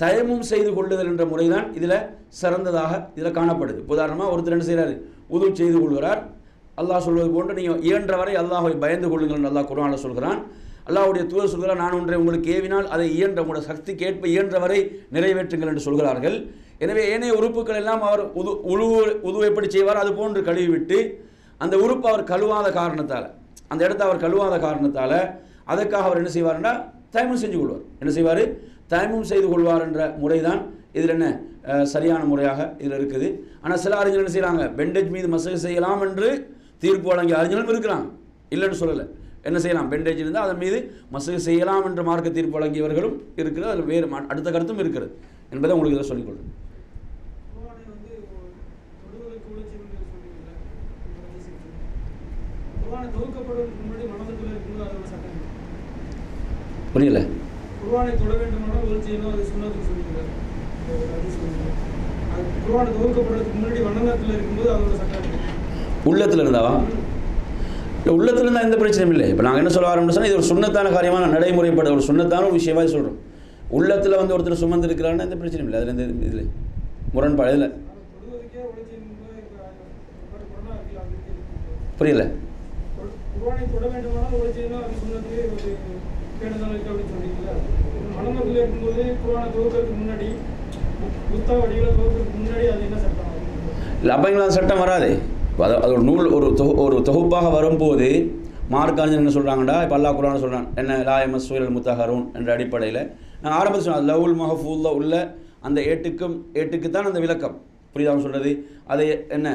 S1: தயமும் செய்து கொள்ளுதல் என்ற முறைதான் இதில் சிறந்ததாக இதில் காணப்படுது. உதாரணமாக ஒருத்தர் என்ன செய்கிறார், உது செய்து கொள்கிறார். அல்லாஹ் சொல்வது போன்று நீங்கள் இயன்றவரை அல்லாஹை பயந்து கொள்ளுங்கள் அல்லாஹ் குர்ஆனில் சொல்கிறான். அல்லாஹ்வுடைய தூதர் சொல்கிறார், நான் ஒன்றை உங்களுக்கு ஏவினால் அதை இயன்ற உங்களுடைய சக்திக்கு ஏற்ப இயன்றவரை நிறைவேற்றுங்கள் என்று சொல்கிறார்கள். எனவே ஏனைய உறுப்புகள் எல்லாம் அவர் உது எப்படி செய்வார் அது போன்று கழுவிவிட்டு அந்த உறுப்பு அவர் கழுவாத காரணத்தால், அந்த இடத்தை அவர் கழுவாத காரணத்தால் அதற்காக அவர் என்ன செய்வார்னா தயமும் செஞ்சு கொள்வார். என்ன செய்வார், தயமும் செய்து கொள்வார் என்ற முறை தான் இதில் என்ன சரியான முறையாக இதில் இருக்குது. ஆனால் சில அறிஞர்கள் என்ன செய்கிறாங்க, பெண்டேஜ் மீது மசகு செய்யலாம் என்று தீர்ப்பு வழங்கிய அறிஞர்களும் இருக்கிறாங்க, இல்லைன்னு சொல்லலை. என்ன செய்யலாம், பெண்டேஜ் இருந்தால் அதன் மீது மசகு செய்யலாம் என்று மார்க்க தீர்ப்பு வழங்கியவர்களும் இருக்கிறது. அதில் வேறு அடுத்த கருத்தும் இருக்கிறது என்பதை உங்களுக்கு இதை சொல்லிக்கொள்கிறேன். புரியல, உள்ளத்தில் இருந்தாவா? இல்லை, உள்ளத்தில் இருந்தால் எந்த பிரச்சனையும் இல்லை. இப்போ நாங்கள் என்ன சொல்ல ஆரம்பிச்சோம் சொன்னால் இது ஒரு சுண்ணத்தான காரியமான நடைமுறைப்பட ஒரு சுண்ணத்தான ஒரு விஷயமாக சொல்கிறோம். உள்ளத்தில் ஒருத்தர் சுமந்து இருக்கிறாருன்னா எந்த பிரச்சனையும் இல்லை. அதில் எந்த இதில் முரண்பாடு இல்லை. புரியல, இல்லை அப்போ சட்டம் வராது. அது ஒரு நூல் ஒரு தொகுப்பாக வரும்போது மார்க்காஞ்சன் என்ன சொல்கிறாங்கடா, இப்போ அல்லாஹ் குர்ஆன் சொல்கிறான் என்ன லா யமஸ்ஸுல் முத்தஹரூன் என்ற அடிப்படையில் நான் ஆரம்பத்தில் சொன்னேன் லவுல் மஹஃபூலில் உள்ள அந்த ஏட்டுக்கு தான் அந்த விளக்கம். புரியுதா சொல்கிறது, அதை என்ன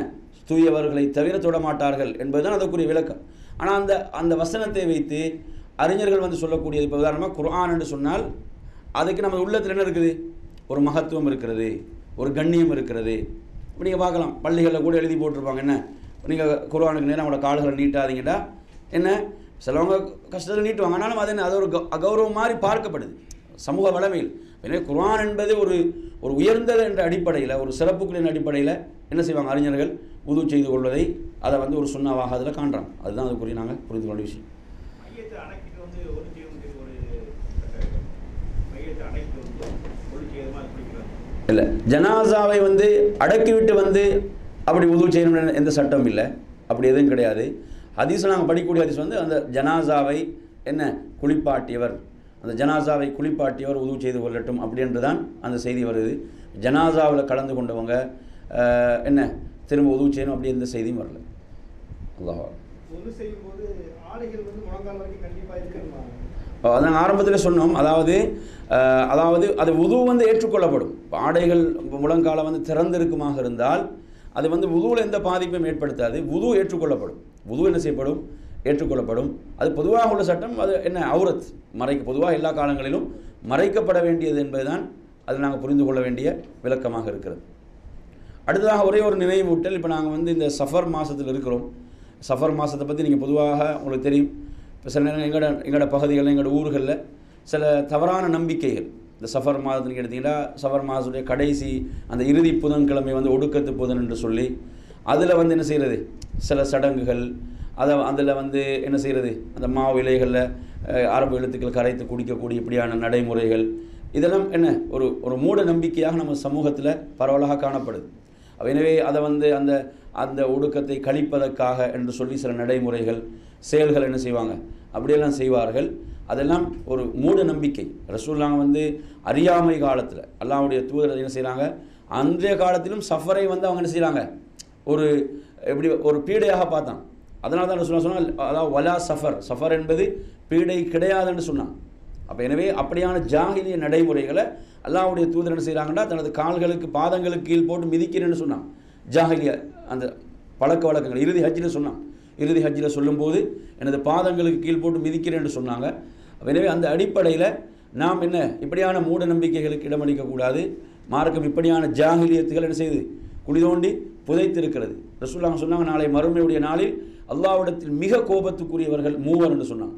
S1: தூயவர்களை தவிர தொட மாட்டார்கள் என்பதுதான் அதற்குரிய விளக்கம். ஆனால் அந்த வசனத்தை வைத்து அறிஞர்கள் சொல்லக்கூடியது, இப்போ உதாரணமாக குர்ஆன் என்று சொன்னால் அதுக்கு நம்ம உள்ளத்தில் என்ன இருக்குது, ஒரு மகத்துவம் இருக்கிறது, ஒரு கண்ணியம் இருக்கிறது. இப்போ நீங்கள் பார்க்கலாம் பள்ளிகளில் கூட எழுதி போட்டிருப்பாங்க, என்ன நீங்கள் குர்ஆனுக்கு நேரம் அவங்களோட கால்களை நீட்டாதீங்கடா, என்ன சிலவங்க கஷ்டத்தில் நீட்டுவாங்க, ஆனாலும் அது என்ன அது ஒரு அகௌரவம் மாதிரி பார்க்கப்படுது சமூக வளமையில். எனவே குர்ஆன் என்பது ஒரு உயர்ந்தது என்ற அடிப்படையில், ஒரு சிறப்புகளின் அடிப்படையில் என்ன செய்வாங்க அறிஞர்கள், உது செய்து கொள்வதை அதை ஒரு சுன்னாவாக அதில் காண்றாங்க. அதுதான் அதுக்குரிய நாங்கள் புரிந்து கொண்ட விஷயம். இல்லை, ஜனாசாவை அடக்கிவிட்டு அப்படி உது செய்யணும்னு எந்த சட்டம் இல்லை, அப்படி எதுவும் கிடையாது. ஹதீஸில் நாங்கள் படிக்கக்கூடிய ஹதீஸ் அந்த ஜனாசாவை என்ன குளிப்பாட்டியவர், அந்த ஜனாசாவை குளிப்பாட்டியவர் உது செய்து கொள்ளட்டும் அப்படின்று தான் அந்த செய்தி வருது. ஜனாசாவில் கலந்து கொண்டவங்க என்ன திரும்ப உது செய்யணும் அப்படி எந்த செய்தியும் வரல. அல்லாஹ் அதான் ஆரம்பத்தில் சொன்னோம். அதாவது அது உது ஏற்றுக்கொள்ளப்படும். ஆடைகள் முழங்கால திறந்திருக்குமாக இருந்தால் அது உதுவில் எந்த பாதிப்பையும் ஏற்படுத்தாது. உது ஏற்றுக்கொள்ளப்படும். உது என்ன செய்யப்படும், ஏற்றுக்கொள்ளப்படும். அது பொதுவாக உள்ள சட்டம். அது என்ன அவுரத் பொதுவாக எல்லா காலங்களிலும் மறைக்கப்பட வேண்டியது என்பதுதான் அது நாங்கள் புரிந்து கொள்ள வேண்டிய விளக்கமாக இருக்கிறது. அடுத்ததாக ஒரே ஒரு நினைவூட்டல். இப்போ நாங்கள் இந்த சஃபர் மாதத்தில் இருக்கிறோம். சஃபர் மாதத்தை பற்றி நீங்கள் பொதுவாக உங்களுக்கு தெரியும். இப்போ சில நேரம் எங்களோட பகுதிகளில் எங்களோட ஊர்களில் சில தவறான நம்பிக்கைகள். இந்த சஃபர் மாதத்துக்கு எடுத்திங்கன்னா சஃபர் மாதத்துடைய கடைசி அந்த இறுதி புதன்கிழமை ஒடுக்கத்து புதன் என்று சொல்லி அதில் என்ன செய்கிறது, சில சடங்குகள், அதில் என்ன செய்கிறது, அந்த மாவு இலைகளில் அரபு எழுத்துக்கள் கரைத்து குடிக்கக்கூடிய இப்படியான நடைமுறைகள், இதெல்லாம் என்ன ஒரு மூட நம்பிக்கையாக நம்ம சமூகத்தில் பரவலாக காணப்படுது. எனவே அதை அந்த ஒடுக்கத்தை கழிப்பதற்காக என்று சொல்லி சில நடைமுறைகள் செயல்கள் என்ன செய்வாங்க, அப்படியெல்லாம் செய்வார்கள். அதெல்லாம் ஒரு மூட நம்பிக்கை. ரசூலுல்லாஹ் அறியாமை காலத்தில் அல்லாஹ்வுடைய தூதர் என்ன செய்கிறாங்க, அன்றைய காலத்திலும் சஃபரை அவங்க என்ன செய்கிறாங்க, ஒரு பீடையாக பார்த்தான். அதனால தான் ரசூலுல்லாஹ் சொன்னால் அதாவது வலா சஃபர் என்பது பீடை கிடையாதுன்னு சொன்னான். அப்போ எனவே அப்படியான ஜாஹிலிய நடைமுறைகளை அல்லாஹ்வுடைய தூதர் என்ன செய்கிறாங்கன்னா தனது கால்களுக்கு பாதங்களுக்கு கீழ் போட்டு மிதிக்கிறேன்னு சொன்னான். ஜாஹிலிய அந்த பழக்க வழக்கங்கள் இறுதி ஹஜ்ஜில் சொன்னான். இறுதி ஹஜ்ஜில் சொல்லும்போது எனது பாதங்களுக்கு கீழ் போட்டு மிதிக்கிறேன்னு சொன்னாங்க. எனவே அந்த அடிப்படையில் நாம் என்ன இப்படியான மூட நம்பிக்கைகளுக்கு இடமளிக்கக்கூடாது. மார்க்கம் இப்படியான ஜாஹிலியத்துகள் என்ன செய்து குழி தோண்டி புதைத்திருக்கிறது. ரசூலுல்லாஹ் சொன்னாங்க, நாளை மறுமையுடைய நாளில் அல்லாஹ்விடத்தில் மிக கோபத்துக்குரியவர்கள் மூவர் என்று சொன்னாங்க.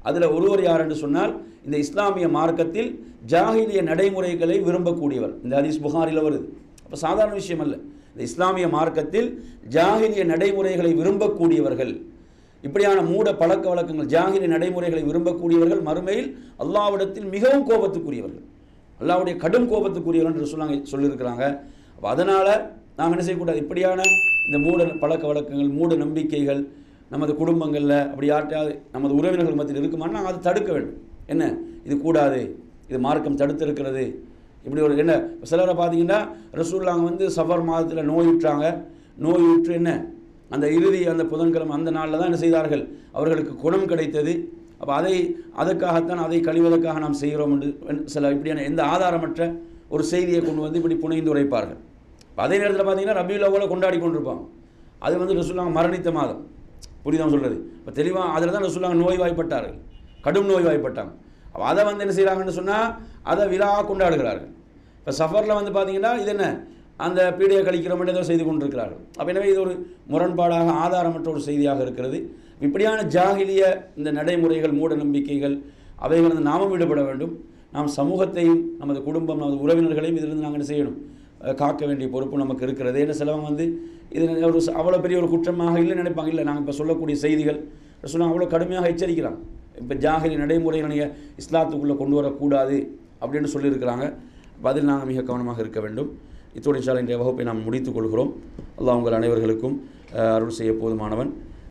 S1: அதில் ஒருவர் யார் என்று சொன்னால், இந்த இஸ்லாமிய மார்க்கத்தில் ஜாஹிலிய நடைமுறைகளை விரும்பக்கூடியவர். இந்த ஹதீஸ் புகாரில் வருது. அப்போ சாதாரண விஷயம் அல்ல. இந்த இஸ்லாமிய மார்க்கத்தில் ஜாஹிலிய நடைமுறைகளை விரும்பக்கூடியவர்கள், இப்படியான மூட பழக்க வழக்கங்கள் ஜாஹிலிய நடைமுறைகளை விரும்பக்கூடியவர்கள் மறுமையில் அல்லாஹ்விடத்தில் மிகவும் கோபத்துக்குரியவர்கள், அல்லாஹ்வுடைய கடும் கோபத்துக்குரியவர்கள் என்று சொல்லியிருக்கிறாங்க. அப்போ அதனால் நாம் என்ன செய்யக்கூடாது, இப்படியான இந்த மூட பழக்க வழக்கங்கள் மூட நம்பிக்கைகள் நமது குடும்பங்களில் அப்படி யார்ட்டையாவது நமது உறவினர்கள் மத்தியில் இருக்குமான்னு நாங்கள் அதை தடுக்க வேண்டும். என்ன, இது கூடாது, இது மார்க்கம் தடுத்திருக்கிறது. இப்படி ஒரு என்ன சிலரை பார்த்தீங்கன்னா, ரசூலுல்லாஹ் சஃபர் மாதத்தில் நோயுற்றாங்க. நோயுற்று என்ன அந்த இறுதி அந்த புதன்கிழமை அந்த நாளில் தான் என்ன செய்தார்கள், அவர்களுக்கு குணம் கிடைத்தது. அப்போ அதற்காகத்தான் அதை கழிவதற்காக நாம் செய்கிறோம் என்று சில இப்படியான எந்த ஆதாரமற்ற ஒரு செய்தியை கொண்டு இப்படி புனைந்து உரைப்பார்கள். அதே நேரத்தில் பார்த்தீங்கன்னா ரபியுல் அவ்வலை கொண்டாடி கொண்டிருப்பாங்க. அது ரசூலுல்லாஹ் மரணித்த மாதம், புரியுதான் சொல்கிறது. இப்போ தெளிவாக அதில் தான் ரசூலுல்லாஹ் நோய்வாய்ப்பட்டார்கள், கடும் நோய்வாய்ப்பட்டாங்க. அப்போ அதை என்ன செய்கிறாங்கன்னு சொன்னால் அதை விழாவாக கொண்டாடுகிறார்கள். இப்போ சஃபரில் பார்த்தீங்கன்னா இது என்ன அந்த பீடையை கழிக்கிறோம் ஏதோ செய்து கொண்டிருக்கிறார்கள். அப்போ எனவே இது ஒரு முரண்பாடாக ஆதாரமற்ற ஒரு செய்தியாக இருக்கிறது. இப்படியான ஜாஹிலிய இந்த நடைமுறைகள் மூட நம்பிக்கைகள் அவைகள் நாமும் ஈடுபட வேண்டும். நாம் சமூகத்தையும் நமது குடும்பம் நமது உறவினர்களையும் இதிலிருந்து நாங்கள் என்ன செய்யணும், காக்க வேண்டிய பொறுப்பு நமக்கு இருக்கிறது. ஏன்னா சிலவங்க இது ஒரு அவ்வளோ பெரிய ஒரு குற்றமாக இல்லை நினைப்பாங்க. இல்லை, நாங்கள் இப்போ சொல்லக்கூடிய செய்திகள் ரசூலுல்லாஹ் அவ்வளோ கடுமையாக எச்சரிக்கிறாங்க. இப்போ ஜாஹிலி நடைமுறைகளை நீங்கள் இஸ்லாத்துக்குள்ளே கொண்டு வரக்கூடாது அப்படின்னு சொல்லியிருக்கிறாங்க. பதில் நாங்கள் மிக கவனமாக இருக்க வேண்டும். இத்தோடு இன்ஷா அல்லாஹ் இன்றைய வகுப்பை நாம் முடித்துக் கொள்கிறோம். அல்லாஹ் உங்கள் அனைவர்களுக்கும் அருள் செய்ய போதுமானவன்.